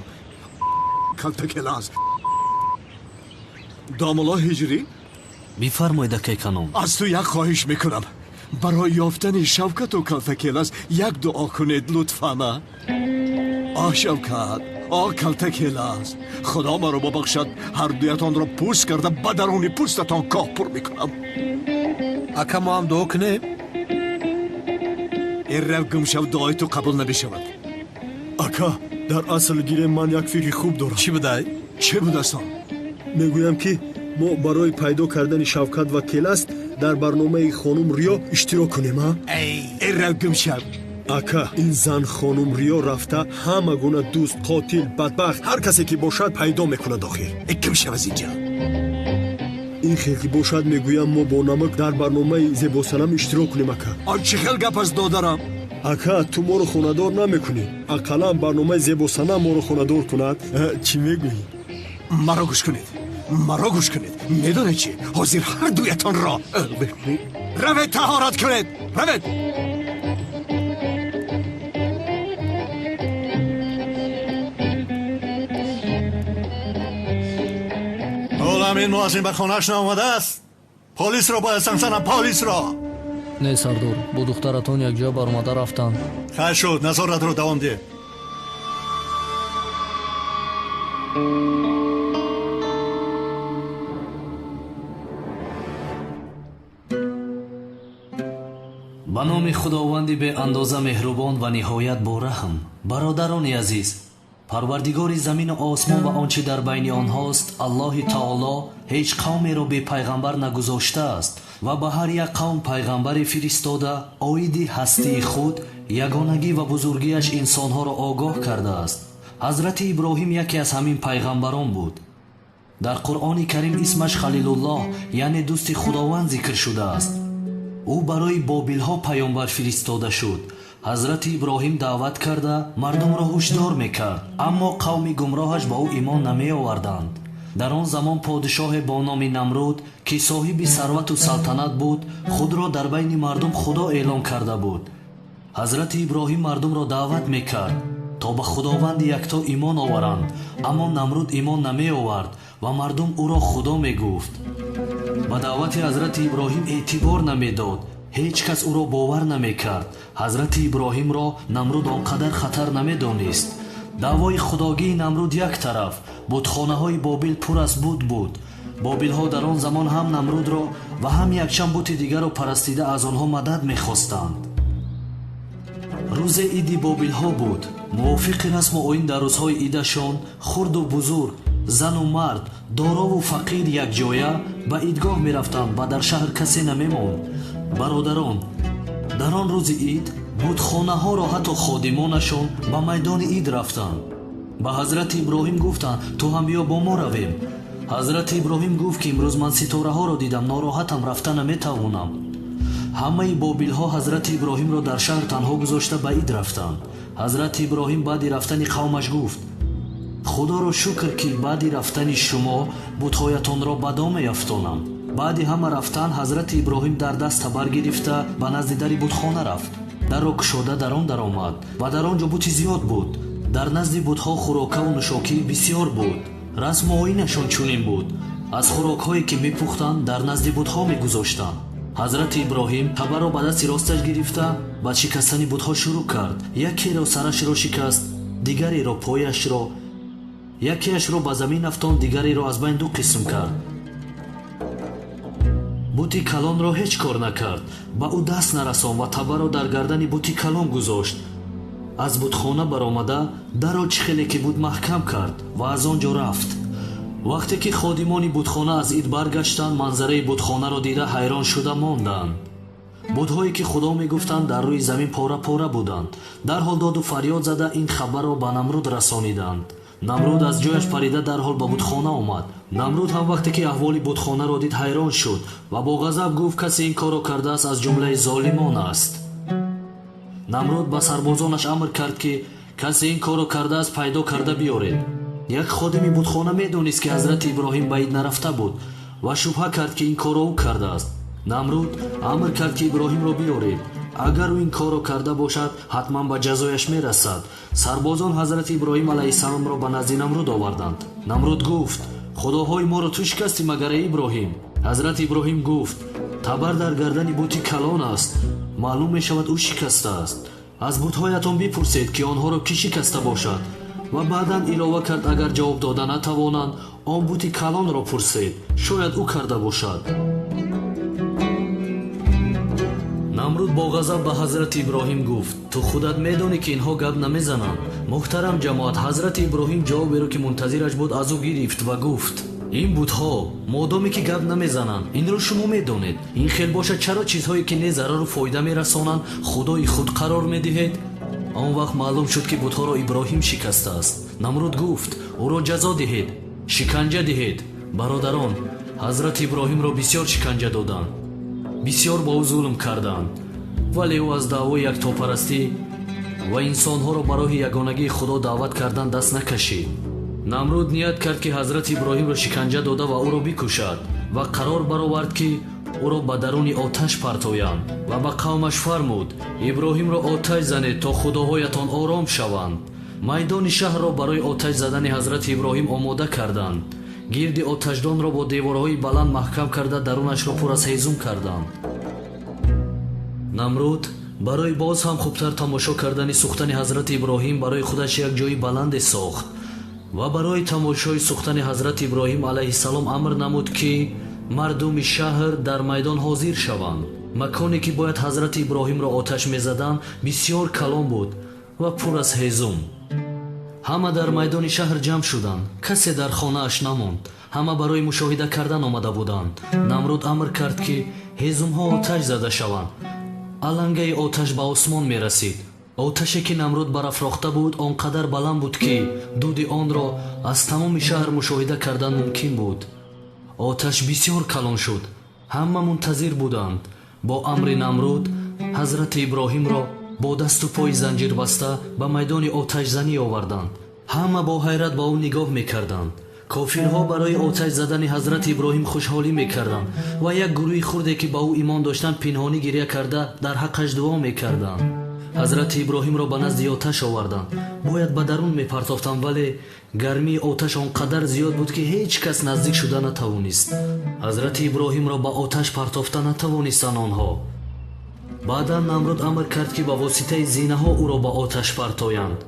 B: کلتکلاز. داملا هجری؟
P: بفرمایید کیکانم.
B: از تو یک خواهش میکنم. برای یافتن شوکت و کلتکلاز یک دعا کنید لطفاً. آه شوکت، آه کلتکلاز، خدا ما رو ببخشد. هر دویتان را پوست کرده به درون پوستتان کاه پر میکنم.
G: اکا ما هم دعا کنیم؟
B: این رو گم شو دعای تو قبول نمیشود.
R: اکا در اصل گیره من یک فکر خوب دارم.
G: چی بودای؟
B: چه بودستان؟
R: میگویم که ما برای پیدا کردن شوکت و کلاس در برنامه خانم ریو اشتراک کنیم ها؟
B: این رو گم شو.
R: اکا این زن خانم ریو رفته همه گونه دوست، قاتل، بدبخت هر کسی که باشد پیدا میکنه داخل.
B: گم شو از اینجا.
R: این خیلی باشد میگویم ما با نمک در برنامه زیبا سلام اشتراک کنیم اکا.
B: آن چه خیلی گپ از دادرم؟
R: اکا تو ما رو خوندار نمیکنی. اقلا برنامه زیبا سلام ما رو خوندار کند. چی میگویی؟
B: مرا گوش کنید. مرا گوش کنید. میدونه چی؟ حاضر هر دویتان را روید طهارت کنید. روید.
A: این مؤذن به خانه‌اش نآمده است. پلیس را باید زنگ پلیس را.
N: نه سردار، با دخترتون یک جا برآمده رفتند.
A: خیر شد، نظارت رو دوام ده.
P: ба номи худованди беандоза меҳрубон ва ниҳоят бораҳм. бародарони азиз, парвардигори замину осмон ва он чи дар байни онҳост, аллоҳи таоло ҳеҷ қавмеро бепайғамбар нагузоштааст ва ба ҳар як қавм пайғамбаре фиристода оиди ҳастии худ, ягонагӣ ва бузургиаш инсонҳоро огоҳ кардааст. ҳазрати иброҳим яке аз ҳамин пайғамбарон буд. дар қуръони карим исмаш халилуллоҳ яъне дӯсти худованд зикр шудааст. ӯ барои бобилҳо паёмбар фиристода шуд. ҳазрати иброҳим даъват карда мардумро ҳушдор мекард, аммо қавми гумроҳаш ба ӯ имон намеоварданд. дар он замон подишоҳе бо номи намруд ки соҳиби сарвату салтанат буд, худро дар байни мардум худо эълон карда буд. ҳазрати иброҳим мардумро даъват мекард то ба худованди якто имон оваранд, аммо намруд имон намеовард ва мардум ӯро худо мегуфт. ба даъвати ҳазрати иброҳим эътибор намедод, ҳеҷ кас ӯро бовар намекард. ҳазрати иброҳимро намруд он қадар хатар намедонист. даъвои худогии намруд як тараф, бутхонаҳои бобил пур аз буд буд. бобилҳо дар он замон ҳам намрудро ва ҳам якчанд бути дигарро парастида аз онҳо мадад мехостанд. рӯзе иди бобилҳо буд. мувофиқи расму оин дар рӯзҳои идашон хурду бузург, зану мард, дорову фақир якҷоя ба идгоҳ мерафтанд ва дар шаҳр касе намемонд. бародарон, дар он рӯзи ид бутхонаҳоро ҳатто ходимонашон ба майдони ид рафтанд. ба ҳазрати иброҳим гуфтанд ту ҳам биё бо мо равем. ҳазрати иброҳим гуфт ки имрӯз ман ситораҳоро дидам, нороҳатам, рафта наметавонам. ҳамаи бобилҳо ҳазрати иброҳимро дар шаҳр танҳо гузошта ба ид рафтанд. ҳазрати иброҳим баъди рафтани қавмаш гуфт: худоро шукр ки баъди рафтани шумо бутҳоятонро ба дом меафтонам. баъди ҳама рафтан ҳазрати иброҳим дар даст табар гирифта ба назди дари бутхона рафт. дарро кушода дар он даромад ва дар он ҷо бути зиёд буд. дар назди бутҳо хӯрокаву нӯшокӣ бисьёр буд. расму оинашон чунин буд. аз хӯрокҳое ки мепухтанд дар назди бутҳо мегузоштанд. ҳазрати иброҳим табарро ба дасти росташ гирифта ба шикастани бутҳо шурӯъ кард. якеро сарашро шикаст, дигареро пояшро, якеашро ба замин афтонд, дигареро аз байн ду қисм кард. бути калонро ҳеҷ кор накард, ба ӯ даст нарасон ва табарро дар гардани бути калон гузошт. аз бутхона баромада дарро чӣ хеле ки буд маҳкам кард ва аз он ҷо рафт. вақте ки ходимони бутхона аз ид баргаштанд, манзараи бутхонаро дида ҳайрон шуда монданд. будҳое ки худо мегуфтанд дар рӯи замин пора пора буданд. дарҳол доду фарёд зада ин хабарро ба намруд расониданд. намруд аз ҷояш парида дарҳол ба бутхона омад. намруд ҳам вақте ки аҳволи бутхонаро дид ҳайрон шуд ва бо ғазаб гуфт касе ин корро кардааст аз ҷумлаи золимон аст. намруд ба сарбозонаш амр кард ки касе ин корро кардааст пайдо карда биёред. як ходими бутхона медонист ки ҳазрати иброҳим ба ид нарафта буд ва шубҳа кард ки ин корро ӯ кардааст. намруд амр кард ки иброҳимро биёред. агар ӯ ин корро карда бошад, ҳатман ба ҷазояш мерасад. сарбозон ҳазрати иброҳим алайҳиссаломро ба назди намруд оварданд. намруд гуфт: худоҳои моро ту шикастӣ магар эй иброҳим? ҳазрати иброҳим гуфт: табар дар гардани бути калон аст, маълум мешавад ӯ шикастааст. аз бутҳоятон бипурсед ки онҳоро кӣ шикаста бошад. ва баъдан илова кард: агар ҷавоб дода натавонанд, он бути калонро пурсед, шояд ӯ карда бошад. намруд бо ғазаб ба ҳазрати иброҳим гуфт: ту худат медонӣ ки инҳо гап намезананд. муҳтарам ҷамоат, ҳазрати иброҳим ҷавоберо ки мунтазираш буд аз ӯ гирифт ва гуфт: ин будҳо модоме ки гап намезананд, инро шумо медонед. ин хел бошад чаро чизҳое ки не зарару фоида мерасонанд худои худ қарор медиҳед? он вақт маълум шуд ки будҳоро иброҳим шикастааст. намруд гуфт: ӯро ҷазо диҳед, шиканҷа диҳед. бародарон, ҳазрати иброҳимро бисьёр шиканҷа доданд, бисьёр бо ӯ зулм карданд, вале ӯ аз даъвои яктопарастӣ ва инсонҳоро ба роҳи ягонагии худо даъват кардан даст накашид. намруд ният кард ки ҳазрати иброҳимро шиканҷа дода ва ӯро бикушад ва қарор баровард ки ӯро ба даруни оташ партоянд ва ба қавмаш фармуд: иброҳимро оташ занед то худоҳоятон ором шаванд. майдони шаҳрро барои оташ задани ҳазрати иброҳим омода карданд. гирди оташдонро бо деворҳои баланд маҳкам карда дарунашро пур аз ҳезум карданд. намруд барои боз ҳам хубтар тамошо кардани сӯхтани ҳазрати иброҳим барои худаш як ҷойи баланде сохт ва барои тамошои сӯхтани ҳазрати иброҳим алайҳиссалом амр намуд ки мардуми шаҳр дар майдон ҳозир шаванд. маконе ки бояд ҳазрати иброҳимро оташ мезаданд бисьёр калон буд ва пур аз ҳезум. ҳама дар майдони шаҳр ҷамъ шуданд, касе дар хонааш намонд. ҳама барои мушоҳида кардан омада буданд. намруд амр кард ки ҳезумҳо оташ зада шаванд. алангаи оташ ба осмон мерасид. оташе ки намруд барафрохта буд он қадар баланд буд ки дуди онро аз тамоми шаҳр мушоҳида кардан мумкин буд. оташ бисёр калон шуд. ҳама мунтазир буданд. бо амри намруд ҳазрати иброҳимро бо дасту пои занҷир баста ба майдони оташзанӣ оварданд. ҳама бо ҳайрат ба ӯ нигоҳ мекарданд. кофирҳо барои оташ задани ҳазрати иброҳим хушҳолӣ мекарданд ва як гурӯҳи хурде ки ба ӯ имон доштанд пинҳонӣ гирья карда дар ҳаққаш дуо мекарданд. ҳазрати иброҳимро ба назди оташ оварданд. бояд ба дарун мепартофтанд, вале гармии оташ он қадар зиёд буд ки ҳеҷ кас наздик шуда натавонист. ҳазрати иброҳимро ба оташ партофта натавонистанд онҳо. баъдан намруд амр кард ки ба воситаи зинаҳо ӯро ба оташ партоянд.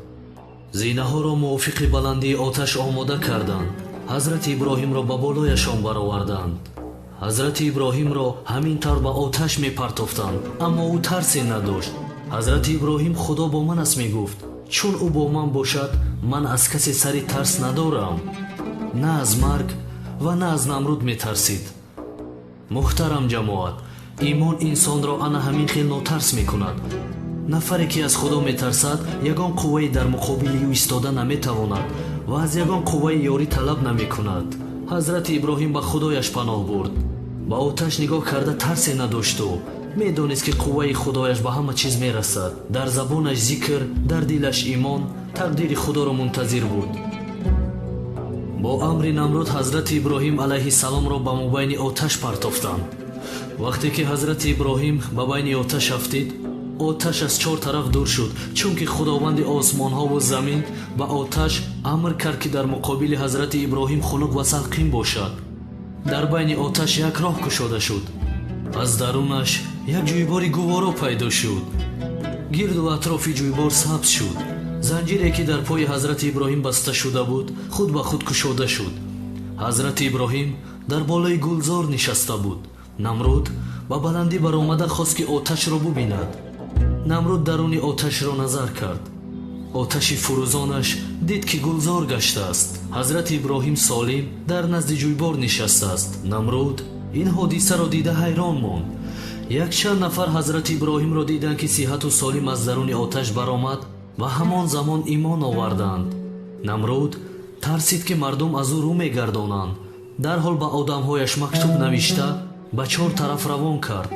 P: зинаҳоро мувофиқи баландии оташ омода карданд. ҳазрати иброҳимро ба болояшон бароварданд. ҳазрати иброҳимро ҳамин тавр ба оташ мепартофтанд, аммо ӯ тарсе надошт. ҳазрати иброҳим худо бо ман аст мегуфт, чун ӯ бо ман бошад, ман аз касе сари тарс надорам. на аз марг ва на аз намруд метарсид. муҳтарам ҷамоат, имон инсонро ана ҳамин хел нотарс мекунад. нафаре ки аз худо метарсад, ягон қувваи дар муқобили ӯ истода наметавонад ва аз ягон қувваи ёрӣ талаб намекунад. ҳазрати иброҳим ба худояш паноҳ бурд. ба оташ нигоҳ карда тарсе надошту. медонист ки қувваи худояш ба ҳама чиз мерасад. дар забонаш зикр, дар дилаш имон, тақдири худоро мунтазир буд. бо амри намруд ҳазрати иброҳим алайҳиссаломро ба мобайни оташ партофтанд. вақте ки ҳазрати иброҳим ба байни оташ афтид, оташ аз чор тараф дур шуд, чунки худованди осмонҳову замин ба оташ амр кард ки дар муқобили ҳазрати иброҳим хунук ва салқин бошад. дар байни оташ як роҳ кушода шуд. аз дарунаш як ҷӯйбори гуворо пайдо шуд. гирду атрофи ҷӯйбор сабз шуд. занҷире ки дар пои ҳазрати иброҳим баста шуда буд, худ ба худ кушода шуд. ҳазрати иброҳим дар болои гулзор нишаста буд. намруд ба баландӣ баромада хост ки оташро бубинад. намруд даруни оташро назар кард. оташи фурӯзонаш дид ки гулзор гаштааст. ҳазрати иброҳим солим дар назди ҷӯйбор нишастааст. намруд ин ҳодисаро дида ҳайрон монд. якчанд нафар ҳазрати иброҳимро диданд ки сиҳату солим аз даруни оташ баромад ва ҳамон замон имон оварданд. намруд тарсид ки мардум аз ӯ рӯ мегардонанд. дарҳол ба одамҳояш мактуб навишта ба чор тараф равон кард.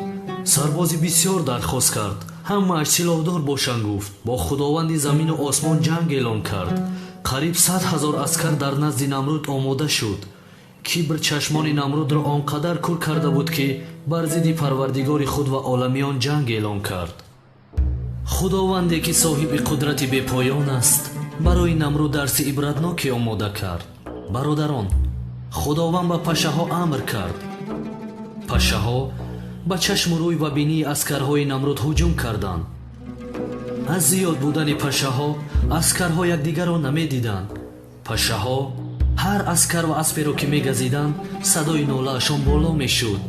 P: сарбози бисёр дархост кард. ҳамааш силоҳдор бошанд гуфт. бо худованди замину осмон ҷанг эълон кард. қариб 100 000 аскар дар назди намруд омода шуд. кибр чашмони намрудро он қадар кур карда буд ки бар зидди парвардигори худ ва оламиён ҷанг эълон кард. худованде ки соҳиби қудрати бепоён аст, барои намруд дарси ибратноке омода кард. бародарон, худованд ба пашаҳо амр кард. пашаҳо ба чашму рӯй ва бинии аскарҳои намруд ҳуҷум карданд. аз зиёд будани пашаҳо аскарҳо якдигарро намедиданд. пашаҳо ҳар аскар ва асперо ки мегазиданд, садои нолаашон боло мешуд.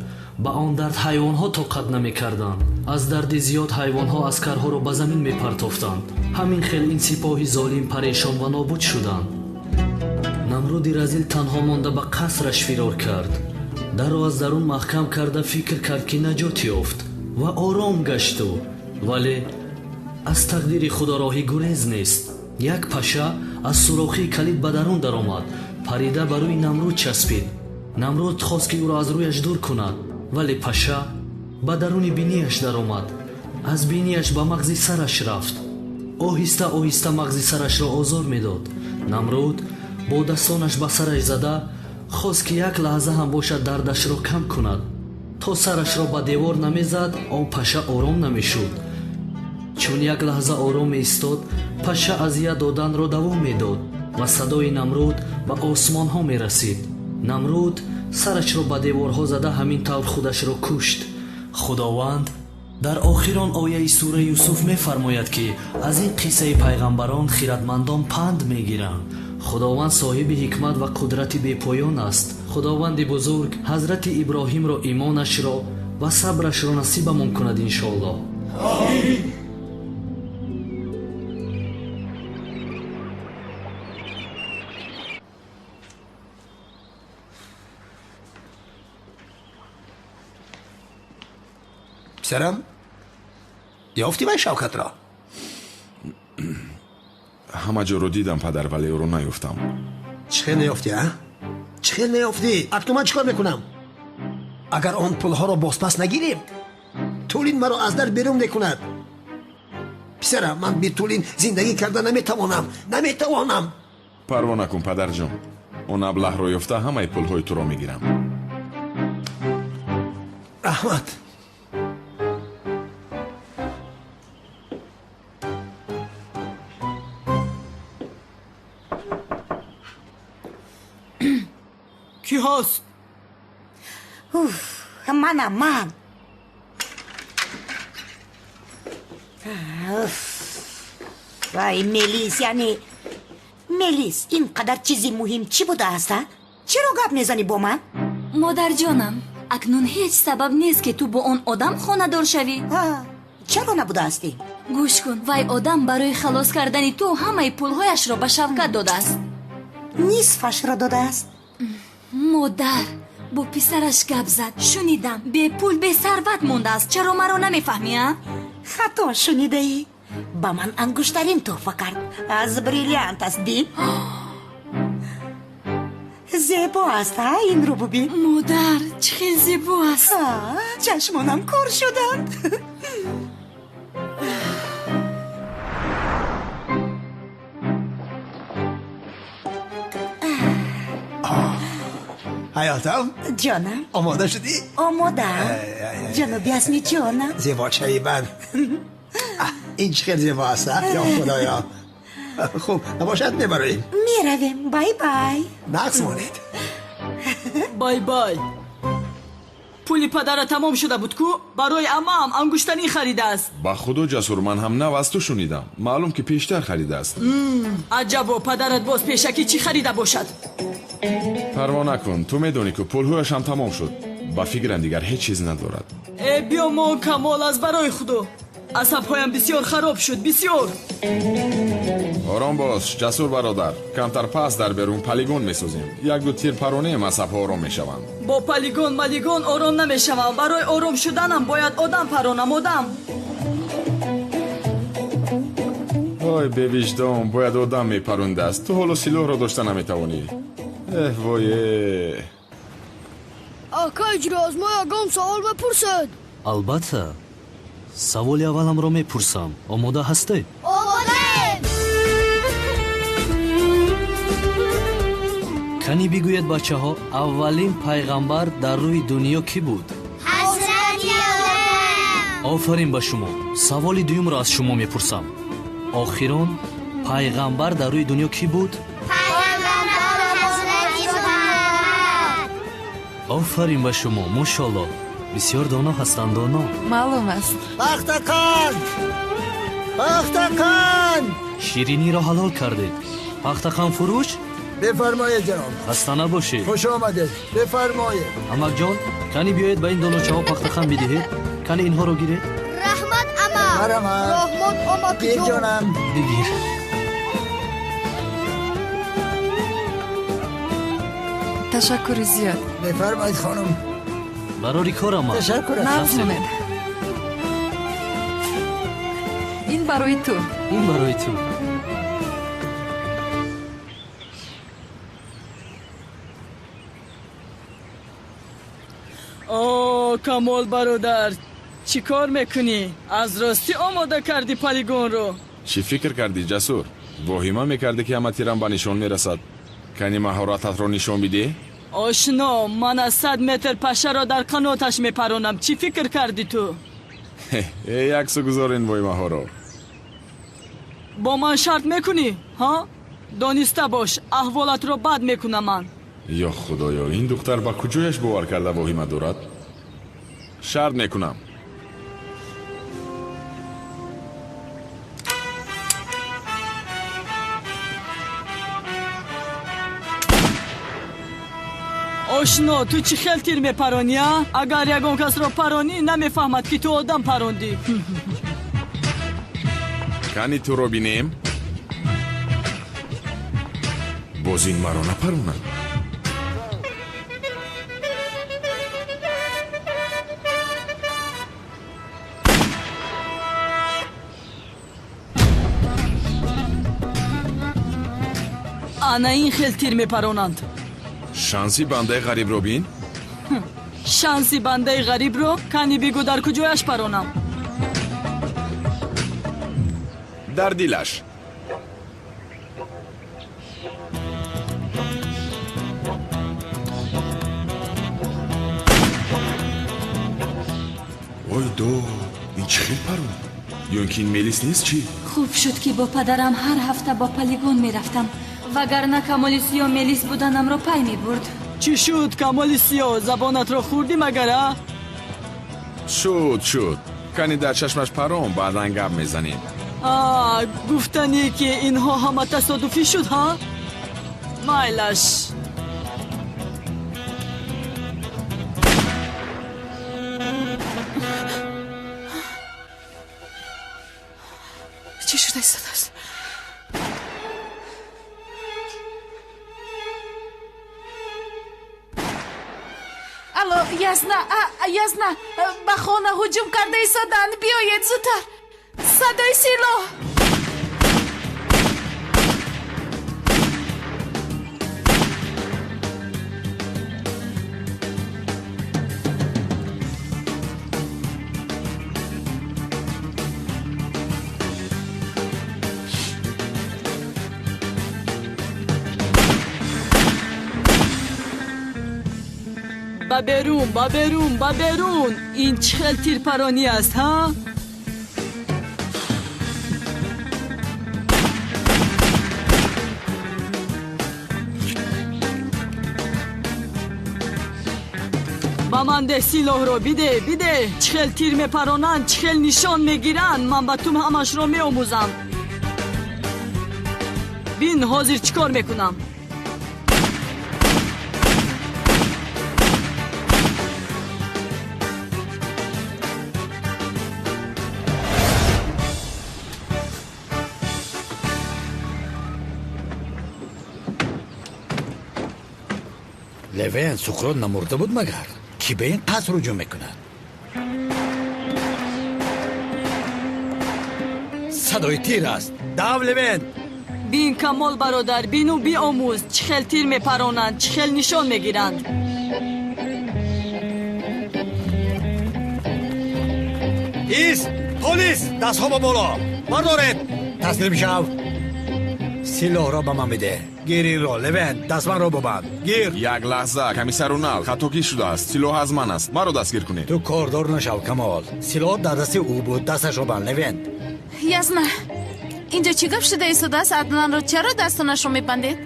P: ба он дард ҳайвонҳо тоқат намекарданд. аз дарди зиёд ҳайвонҳо аскарҳоро ба замин мепартофтанд. ҳамин хел ин сипоҳи золим парешон ва нобуд шуданд. намруди разил танҳо монда ба қасраш фирор кард. дарро аз дарун маҳкам карда фикр кард ки наҷот ёфт ва ором гашту. вале аз тақдири худо роҳи гурез нест. як паша аз сурохии калид ба дарун даромад, парида ба рӯи намруд часпид. намруд хост ки ӯро аз рӯяш дур кунад, вале паша ба даруни бинияш даромад. аз бинияш ба мағзи сараш рафт. оҳиста оҳиста мағзи сарашро озор медод. намруд бо дастонаш ба сараш зада хост ки як лаҳза ҳам бошад дардашро кам кунад. то сарашро ба девор намезад, он паша ором намешуд. чун як лаҳза ором меистод, паша азият доданро давом медод ва садои намруд ба осмонҳо мерасид. намруд сарашро ба деворҳо зада ҳамин тавр худашро кушт. худованд дар охирон ояи сураи Юсуф мефармояд ки аз ин қиссаи пайғамбарон хиратмандон панд мегиранд. худованд соҳиби ҳикмат ва қудрати бепоён аст. худованди бузург ҳазрати иброҳимро имонашро ва сабрашро насибамон кунад иншоаллоҳ. амин.
B: писарам, ёфтӣ вай Шавкатро?
D: ҳама ҷоро дидам падар, вале ӯро наёфтам.
B: چه نیافتی ها؟ چه نیافتی؟ اکنون من چیکار میکنم؟ اگر آن پولها را بازپس نگیریم تولین مرا از در بیرون نکند. پسرم من بی تولین زندگی کرده نمیتوانم.
D: парво накун падарҷон. он аблаҳро ёфта ҳамаи пулҳои туро мегирам.
B: раҳмат.
M: کی هست؟
I: منم من. وای ملیس، یعنی ملیس اینقدر چیزی مهم چی بوده است؟ چرا گپ میزنی با من؟
L: مادر جانم اکنون هیچ سبب نیست که تو با اون آدم خانه دار شوی.
I: چرا نبوده استی؟
L: گوش کن، وای آدم برای خلاص کردن تو همه پولهایش را به شوکت داده است.
I: نصفش را داده است؟
L: مادر با پسرش گپ زد، شنیدم به پول به ثروت مونده است. چرا مرا نمیفهمی؟
I: خطا شنیده ای؟ با من انگشترین تحفه کرد. از بریلیانت است. دید زیبا است ها؟ این رو ببین.
L: مادر چه زیبا است.
I: چشمانم کور شدند.
B: حیاتم
I: جانم
B: آماده شدی؟
I: آماده جنابی اسمی جانم
B: زیبا چایی من این چه خیلی زیبا است یا خدایا. خوب نباشد نبراییم
I: میرویم. بای بای.
B: نقص مانید.
M: بای بای. پولی پدر تمام شده بود کو برای امام انگشتنی خریده است.
D: ба худо ҷасур, ман ҳам нав аз ту шунидам. маълум ки пештар харидааст.
M: عجبا پدرت باز پیشکی چی خریده باشد؟
D: парво накун, ту медонӣ ки пулҳояшам тамом шуд. ба фикрам дигар ҳеҷ чиз надорад.
M: بیا ما کمال از برای خودو. عصبهایم بسیار خراب شد بسیار.
D: ором бош ҷасур бародар, камтар пас дар берун полигон месозем. як ду тирпаронеам асабҳо ором мешаванд.
M: با پلیگون ملیگون آرام نمیشوم. برای آرام شدنم باید آدم پرانم. آدم
D: ой бевиҷдон, бояд одам мепарундааст. ту ҳоло силоҳро дошта наметавонӣ. вое.
S: ака иҷроз, мо ягон савол бепурсед?
P: албатта. саволи авваламро мепурсам. омода ҳастӣ?
S: омодаем.
P: канӣ бигӯед бачаҳо, аввалин пайғамбар дар рӯи дунё кӣ буд?
S: ҳазрати Адам.
P: офарин ба шумо. саволи дуюмро аз шумо мепурсам. охирон пайғамбар дар рӯи дунё кӣ буд? офарин ба шумо. мошоалло, бисёр доно ҳастанд. доно
E: маълум аст.
G: пахтақан
P: шириниро ҳалол кардед. пахтақан фурӯш?
G: бефармоед ҷаноb.
P: хаста набошед.
G: хуш омадед. бефармоед.
P: амакҷон, канӣ биёед ба ин доночаҳо пахтақан бидиҳед. канӣ инҳоро гиред.
S: раҳмат ама.
G: марамат.
S: раҳмат амакҷон.
G: ҷонам.
P: бигир.
E: ташаккури зиёд.
G: бефармоед хонум.
P: барори корама.
G: ташаккур.
E: намзунед. ин барои ту.
P: ин барои ту.
M: о камол бародар, чӣ кор мекунӣ? аз ростӣ омода кардӣ полигонро?
D: чӣ фикр кардӣ ҷасур? воҳима мекардӣ ки ҳама тирам ба нишон мерасад. канӣ маҳорататро нишон бидеҳ?
M: ошно, ман аз 100 метр пашаро дар қаноташ мепаронам. чӣ фикр кардӣ ту?
D: яксу гузорин воҳимаҳоро.
M: бо ман шарт мекунӣ? ҳа? дониста бош, аҳволатро бад мекунам ман.
D: ё худоё, ин духтар ба куҷояш бовар карда воҳима дорад? шарт мекунам.
M: ошно, ту чӣ хел тир мепаронӣ? агар ягон касро паронӣ, намефаҳмад ки ту одам парондӣ.
D: канӣ туро бинем? боз ин маро напаронад.
M: ана ин хел тир мепаронанд.
D: шанси бандаи ғарибро бин.
M: шанси бандаи ғарибро кани бигӯ дар куҷояш паронам?
D: дар дилаш. ой до ин чӣ хел парон? ё ин ки ин мелис нест чӣ?
L: хуб шуд ки бо падарам ҳар ҳафта ба полигон мерафтам, вагарна камоли сиё мелис буданамро пай мебурд.
M: чӣ шуд камоли сиё, забонатро хӯрдӣ магара?
D: шуд кани дар чашмаш парон баъдан гап мезанем.
M: гуфтанӣ ки инҳо ҳама тасодуфӣ шуд ҳа? майлаш.
E: چی شده صداست؟ الو یزنا به خانه هجوم کرده ایستادن، بیایید زودتر. صدای سلاح.
M: با برون این چهل تیرپرانی است ها؟ با من ده سیلاه رو بیده چهل تیر میپرانن، چهل نشان میگیرن، من با تو همش رو میاموزم. بین حاضر چیکار میکنم؟
G: لوین سقراط نمرده بود مگر؟ کی به این قصر رجوع میکند؟ صدای تیر است. دو لوین.
M: بین کمال برادر، بین و بی آموز. چخل تیر میپرانند، چخل نشان میگیرند.
G: ایست پلیس، دست ها با بالا بردارید. تسلیم شو. سلاح را به من بده. گیر این را لوین، دستمن را ببند. گیر.
D: یک لحظه کمیسر رونالد، خطاکی شده است. سلاح از من است، مرا دستگیر کنید.
G: تو کاردار نشو کمال. سلاح در دست او بود، دستش را بند لوین.
E: یزنا اینجا چی گپ شده ایستاده است؟ عدنان رو چرا دستانش رو میبندید؟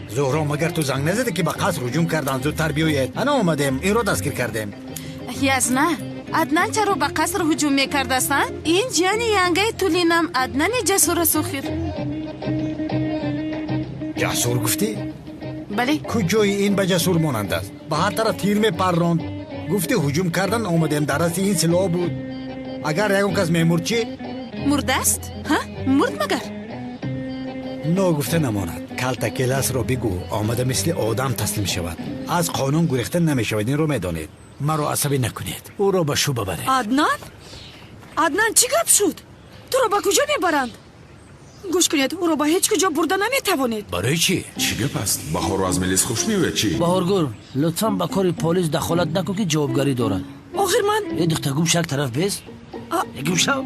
G: زهرا مگر تو زنگ نزده که به قصر هجوم کردن زودتر بیایید؟ انا اومدیم این رو دستگیر کردیم.
E: یزنا عدنان چرا به قصر هجوم میکرده است؟ این جانی ینگه تولینم عدنان جسور سوخیر.
G: جسور گفتی؟
E: بله.
G: کجای این به جسور مانند است؟ به هر طرف تیر میپراند. گفتی هجوم کردن اومدیم، در دست این سلاح بود. اگر یکم کس میمرد چی؟
E: مرده است؟ ها؟ مرد مگر؟
G: نو گفته نماند. کلتا کلاس را بگو آمده مثل آدم تسلیم شود. از قانون گریخته نمیشود، این رو میدانید. مرا عصبی نکنید، او را به شو ببرید.
H: عدنان چی گپ شد؟ تو را به کجا میبرند؟ گوش کنید، او را به هیچ کجا برده نمیتوانید.
G: برای چی؟
D: چی گپ است؟ بهار از ملیس خوش میوید چی؟
J: بهارگور لطفاً به کار پلیس دخالت نکن که جوابگاری دارد.
H: آخر من
J: یه دختر گوش یک طرف بیست. گوش شو.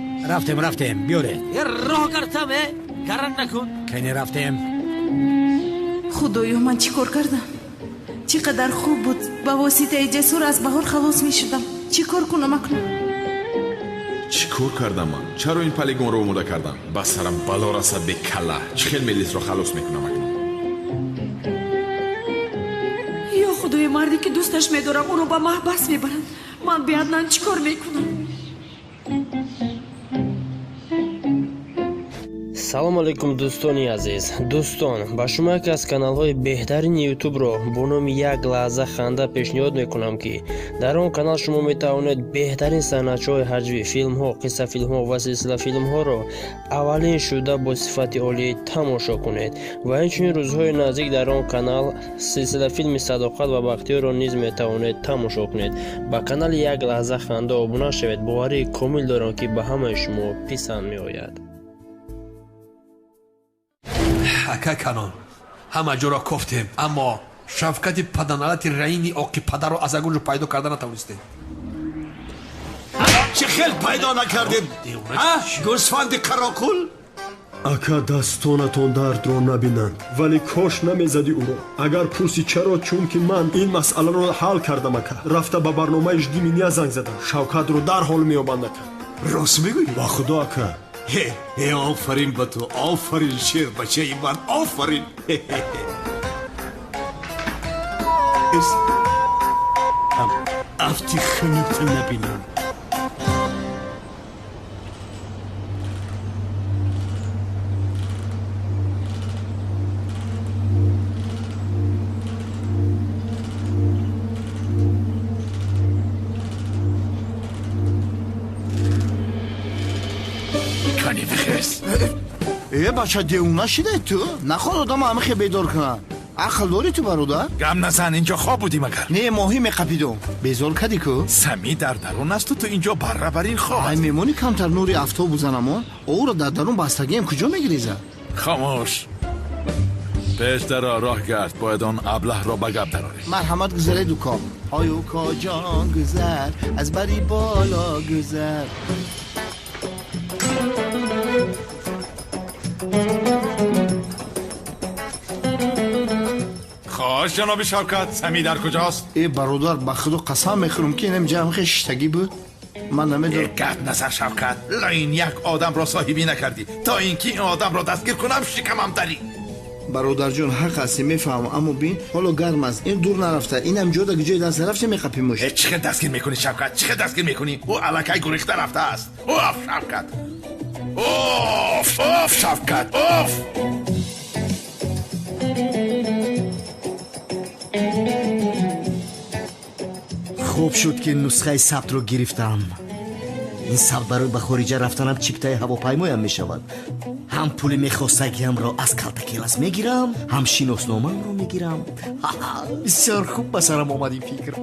G: رفتیم بیاره.
J: یه راه کردم کرنگ نکن.
G: کنی رفتیم.
E: خدایا من چی کار کردم؟ چقدر خوب بود با واسطه جسور از بهار خلاص می شدم. چی کار کنم اکنون؟
D: چی کار کردم من؟ چرا این پلیگون رو اومده کردم؟ بس سرم بلا رسد به کلا. چخیل ملیس رو خلاص میکنم اکنون.
H: یا خدای، مردی که دوستش میدارم اونو با محبس میبرند. من به عدنان چی کار میکنم؟
F: салом алейкум дӯстони азиз. дӯстон, ба шумо яке аз каналҳои беҳтарини ютубро бо номи як лаҳза ханда пешниҳод мекунам ки дар он канал шумо метавонед беҳтарин санъатчиҳои ҳаҷвӣ, филмҳо, қиссафилмҳо ва силсилафилмҳоро аввалин шуда бо сифати олӣ тамошо кунед ва инчунин рӯзҳои наздик дар он канал силсилафилми садоқат ва бахтиёрро низ метавонед тамошо кунед. ба канали як лаҳза ханда обуна шавед. боварии комил дорам ки ба ҳамаи шумо писанд меояд.
Q: ака канон,
O: ҳама ҷоро кофтем, аммо шафқати паданалати раини оқи падаро аз агунҷо пайдо карда натавонистем.
B: چه خیل پیدا نکردید گوسفند قراقل
R: ака дастонатон дардро набинанд вале кош намезадӣ уро агар пурсӣ чаро чунки ман ин масъаларо ҳал кардам ака рафта ба барномаи ждиминия занг задам шавкатро дарҳол меёбанд ака
B: рост мегӯӣ
R: ба худо ака
B: آفرین به تو آفرین شیر بچه من آفرین افتی خنیت نبینم
C: бача девона шидаи ту наход одам ҳамахе бедор кунад ақл дорӣ ту бародар
O: гам назан инҷо хоб будӣ магар
C: не моҳӣ меқапидум безор кадӣ ку
O: самӣ дар дарун асту ту инҷо баррабарин хоб
C: ай мемонӣ камтар нури афтобу занамон ӯро дар дарун бастагиам куҷо мегирезад
O: хомӯш пештаро роҳ гард бояд он аблаҳро ба гап дарорем
C: марҳамат гузаре дукон ою коҷон гузар аз бари боло гузар
O: хош ҷаноби шавкат самӣ дар куҷост
C: бародар ба худо қасам мехӯрам ки инам ҷамъи шиштагӣ буд ман намедонам
O: гап назар шавкат лоин як одамро соҳибӣ накардӣ то ин ки ин одамро дастгир кунам шикамам дарӣ
C: бародарҷон ҳақ ҳастӣ мефаҳмам аммо бин ҳоло гарм аст ин дур нарафта инам ҷо дар ҷои даст нарафта меқапимуш
O: чӣ хел дастгир мекунӣ шавкат чӣ хел дастгир мекунӣ ӯ аллакай гурехта рафтааст оф шавкат оф шавкат оф
B: хуб шуд ки нусхаи сабтро гирифтам ин сабт барои ба хориҷа рафтанам чиптаи ҳавопаймоям мешавад ҳам пули мехостагиамро аз калтакелас мегирам ҳам шиносномамро мегирам бисёр хуб ба сарам омад ин фикр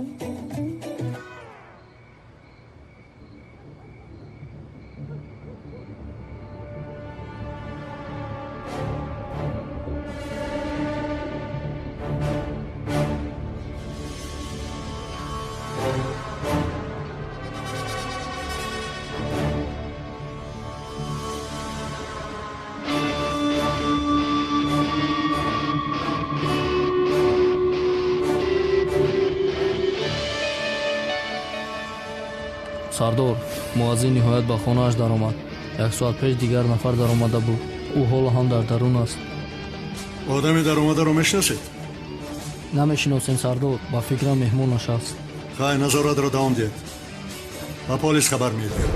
N: сардор муаззин ниҳоят ба хонааш даромад 1 соат пеш дигар нафар даромада буд ӯ ҳоло ҳам дар дарун аст
A: одами даромадаро мешиносед
N: намешиносем сардор ба фикрам меҳмонаш аст
A: хай назоратро давом диҳед ба полис хабар медиҳам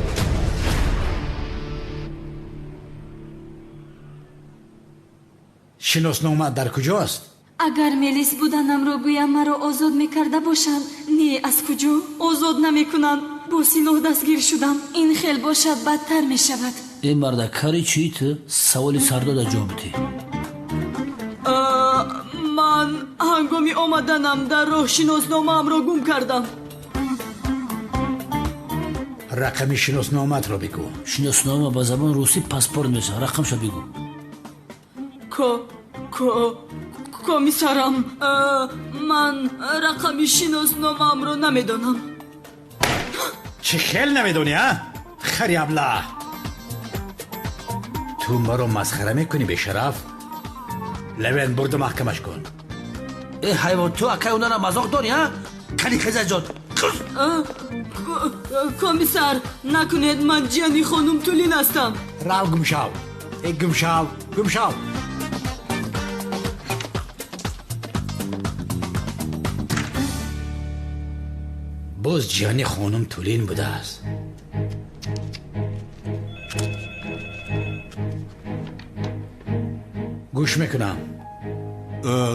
G: шиноснома дар куҷост
L: агар мелис буданамро гӯям маро озод мекарда бошанд не аз куҷо озод намекунанд бо силоҳ дастгир шудам ин хел бошад бадтар мешавад
J: ин марда кари чиит саволи сардода ҷавоб дӣ
M: ман ҳангоми омаданам дар роҳ шиносномаамро гум кардам
G: рақами шиносноматро бигӯ
J: шиноснома ба забони русӣ паспорт мешавад рақамша бигӯ
M: комиссарам ман рақами шиносномаамро намедонам
G: чӣ хел намедонӣ хари аблаҳ ту маро масхара мекунӣ бешараф левен бурду маҳкамаш кун
J: ҳайвон ту акай унара мазоқ дорӣ кани хезаҷот
M: комиссар накунед ман ҷияни хонум Тулин ҳастам
G: рав гумшав гумшав боз ҷияни хонум Тулин будааст гӯш мекунам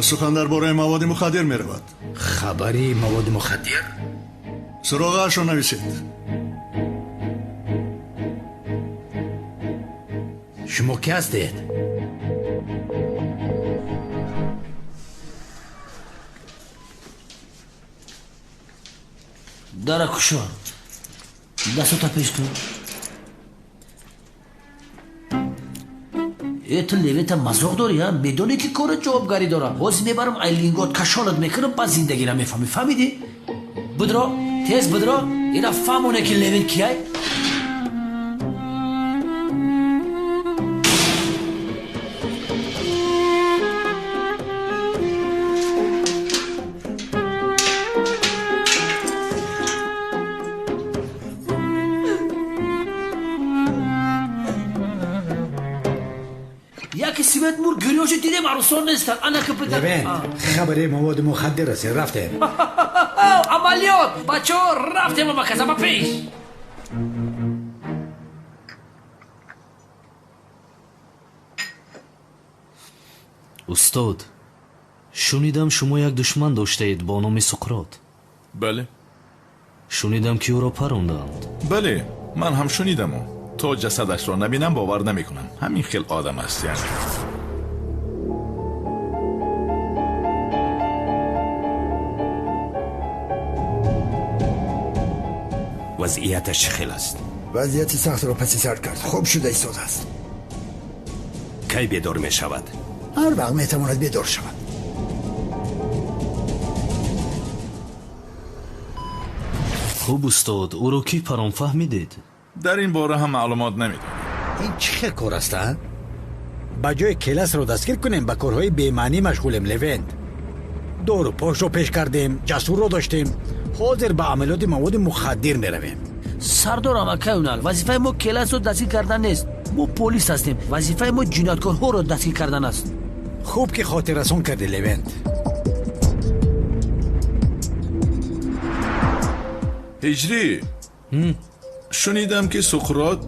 A: сухан дар бораи маводи мухаддир меравад
G: хабари маводи мухаддир
A: суроғаашро нависед
G: шумо ки ҳастед
J: дара кушо дастута пеш кун تو لوینت مزاق داری ها؟ میدونی که کار جوابگاری داره. باز میبرم ایلینگات کشالت میکنم بعد زندگی را میفهمی. فهمیدی؟ بدرا تیز بدرا اینا فهمونه که لوین کیه. سیبت مور گریوش دیدم عروسان نیستن. انا که پدر
G: لوین خبری مواد مخدر رسید رفتیم.
J: عملیات بچه ها رفتیم اما کسا پیش.
P: استاد شنیدم شما یک دشمن داشته اید با نام سقراط.
O: بله.
P: شنیدم که او را پروندند.
O: بله من هم شنیدم. تا جسدش را نبینم باور نمیکنم. همین خیلی آدم است یعنی.
Q: وضعیتش خیلی است.
B: وضعیت سخت را پسی سر کرد. خوب شده ایستاد است.
Q: کی بیدار می شود؟
B: هر وقت می تواند بیدار شود.
P: خوب استاد او را کی پرام فهمیدید؟
O: در این باره هم معلومات نمیدونم.
G: این چه خیلی کار است؟ با جای کلاس رو دستگیر کنیم با کارهای بی‌معنی مشغولیم لوین. دور و پشت رو پیش کردیم، جسور رو داشتیم، حاضر به عملیات مواد مخدر میرویم.
J: سردار امکه اونال وظیفه ما کلاس رو دستگیر کردن نیست. ما پلیس هستیم. وظیفه ما جنایتکارها رو دستگیر کردن است.
G: خوب که خاطر رسان کردی لوین.
O: هجری شنیدم که سقراط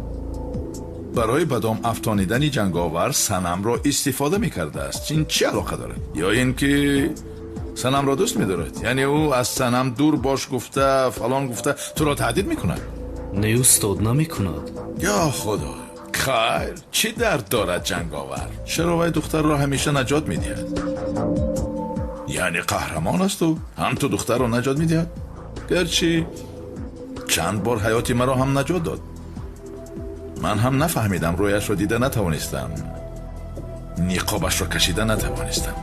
O: برای بدام افشاندن جنگاور صنم را استفاده میکرده است. این چه علاقه داره؟ یا این که صنم را دوست میدارد؟ یعنی او از صنم دور باش گفته فلان گفته تو را تهدید میکند؟
P: نه استاد نمیکند.
O: یا خدا خیر چی درد دارد جنگاور؟ چرا وای دختر را همیشه نجات میدهد؟ یعنی قهرمان است و هم تو دختر را نجات میدهد؟ گرچه چند بار حیاتی مرا هم نجات داد. من هم نفهمیدم، رویش رو دیده نتوانستم، نقابش رو کشیده نتوانستم.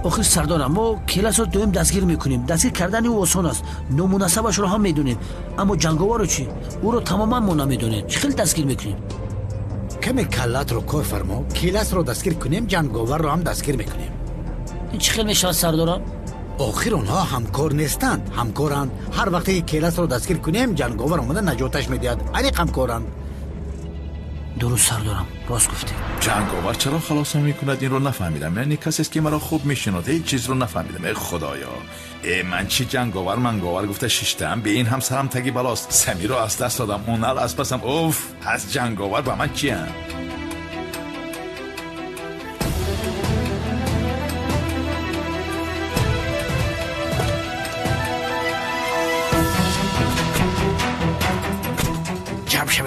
J: آخر سردارم ما کلاس رو دویم دستگیر میکنیم. دستگیر کردن او آسان است. نامناسبش رو هم میدونیم. اما جنگاور رو چی؟ او رو تماما ما نمیدونیم. چی خیلی دستگیر میکنیم؟
G: کمی کلات رو کار فرما. کلاس رو دستگیر کنیم، جنگاور رو هم دستگیر میکنیم.
J: این چی خیلی میشود سردارم؟
G: آخر اونها همکار نیستند. همکارند. هر وقتی کلاس رو دستگیر کنیم جنگاور اومده نجاتش میدهد. علی همکارند.
J: درست سردارم راست گفتی.
O: جنگاور چرا خلاص میکند این رو نفهمیدم. یعنی کسی است که مرا خوب میشناده هیچ چیز رو نفهمیدم. ای خدایا من چی جنگاور منگاور گفته شیشتم به این هم سرم تگی بلاست. سمی رو از دست دادم اونال از پسم. اوف از جنگاور با من چی هم؟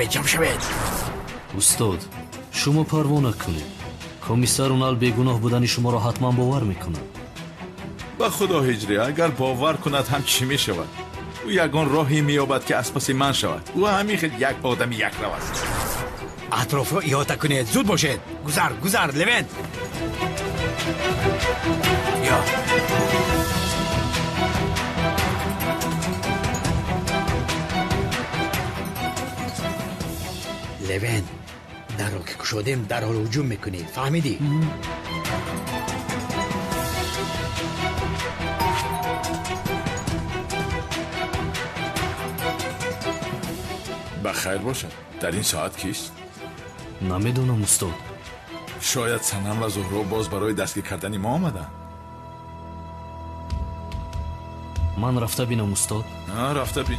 G: جمع شوید.
P: استاد شما پروا نکنید. کمیسر اونال بیگناه بودن شما را حتما باور میکنه.
O: با خدا هجری اگر باور کند هم چی میشود؟ او یگان راهی مییابد که از پس من شود. او همین خیلی یک آدمی یک رو است.
G: اطراف رو احاطه کنید. زود باشید. گذر لوین. یا لوین در رو که کشادیم در حال هجوم میکنی. فهمیدی؟
O: بخیر باشد. در این ساعت کیست؟
P: نمیدونم استاد.
O: شاید صنم و زهرا باز برای دستگیر کردن ما آمدن.
P: من رفته بینم استاد.
O: رفته بین.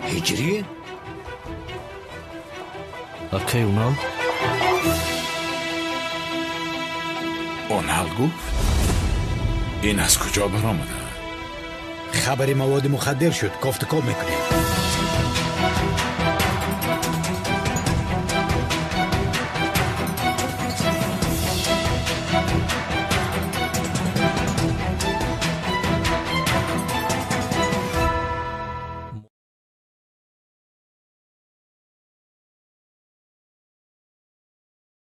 G: هجری؟
P: اکی اونال؟
O: اونال گفت؟ این از کجا برآمده؟
G: خبری مواد مخدر شد. کافت کاب میکنیم.